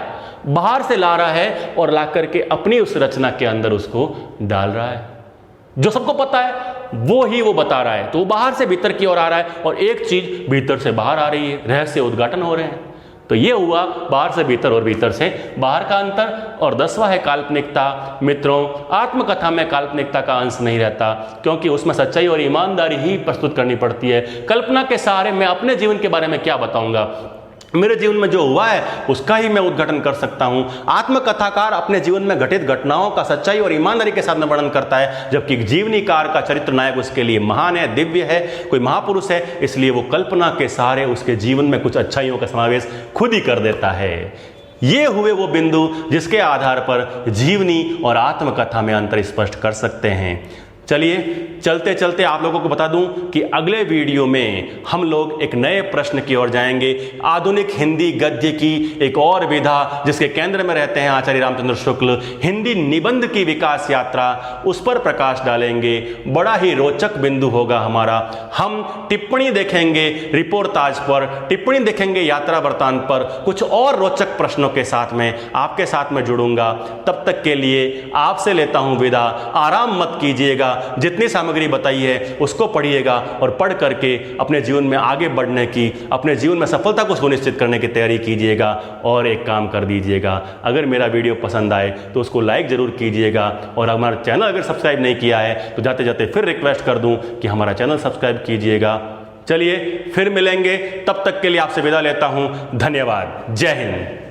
बाहर से ला रहा है और ला करके अपनी उस रचना के अंदर उसको डाल रहा है। जो सबको पता है वो ही वो बता रहा है, तो वो बाहर से भीतर की ओर आ रहा है और एक चीज भीतर से बाहर आ रही है, रहस्य उद्घाटन हो रहे हैं। तो ये हुआ बाहर से भीतर और भीतर से बाहर का अंतर। और 10वां है काल्पनिकता। मित्रों, आत्मकथा में काल्पनिकता का अंश नहीं रहता, क्योंकि उसमें सच्चाई और ईमानदारी ही प्रस्तुत करनी पड़ती है। कल्पना के सहारे मैं अपने जीवन के बारे में क्या बताऊंगा, मेरे जीवन में जो हुआ है उसका ही मैं उद्घाटन कर सकता हूं। आत्मकथाकार अपने जीवन में घटित घटनाओं का सच्चाई और ईमानदारी के साथ में वर्णन करता है, जबकि जीवनीकार का चरित्र नायक उसके लिए महान है, दिव्य है, कोई महापुरुष है, इसलिए वो कल्पना के सहारे उसके जीवन में कुछ अच्छाइयों का समावेश खुद ही कर देता है। ये हुए वो बिंदु जिसके आधार पर जीवनी और आत्मकथा में अंतर स्पष्ट कर सकते हैं। चलिए चलते चलते आप लोगों को बता दूं कि अगले वीडियो में हम लोग एक नए प्रश्न की ओर जाएंगे। आधुनिक हिंदी गद्य की एक और विधा जिसके केंद्र में रहते हैं आचार्य रामचंद्र शुक्ल, हिंदी निबंध की विकास यात्रा, उस पर प्रकाश डालेंगे। बड़ा ही रोचक बिंदु होगा हमारा। हम टिप्पणी देखेंगे रिपोर्टाज पर, टिप्पणी देखेंगे यात्रा वृत्तांत पर, कुछ और रोचक प्रश्नों के साथ में आपके साथ में जुड़ूंगा। तब तक के लिए आपसे लेता हूं विदा। आराम मत कीजिएगा, जितनी सामग्री बताई है उसको पढ़िएगा और पढ़ करके अपने जीवन में आगे बढ़ने की, अपने जीवन में सफलता को सुनिश्चित करने की तैयारी कीजिएगा। और एक काम कर दीजिएगा, अगर मेरा वीडियो पसंद आए तो उसको लाइक जरूर कीजिएगा, और हमारा चैनल अगर सब्सक्राइब नहीं किया है तो जाते जाते फिर रिक्वेस्ट कर दूं कि हमारा चैनल सब्सक्राइब कीजिएगा। चलिए फिर मिलेंगे, तब तक के लिए आपसे विदा लेता हूं। धन्यवाद। जय हिंद।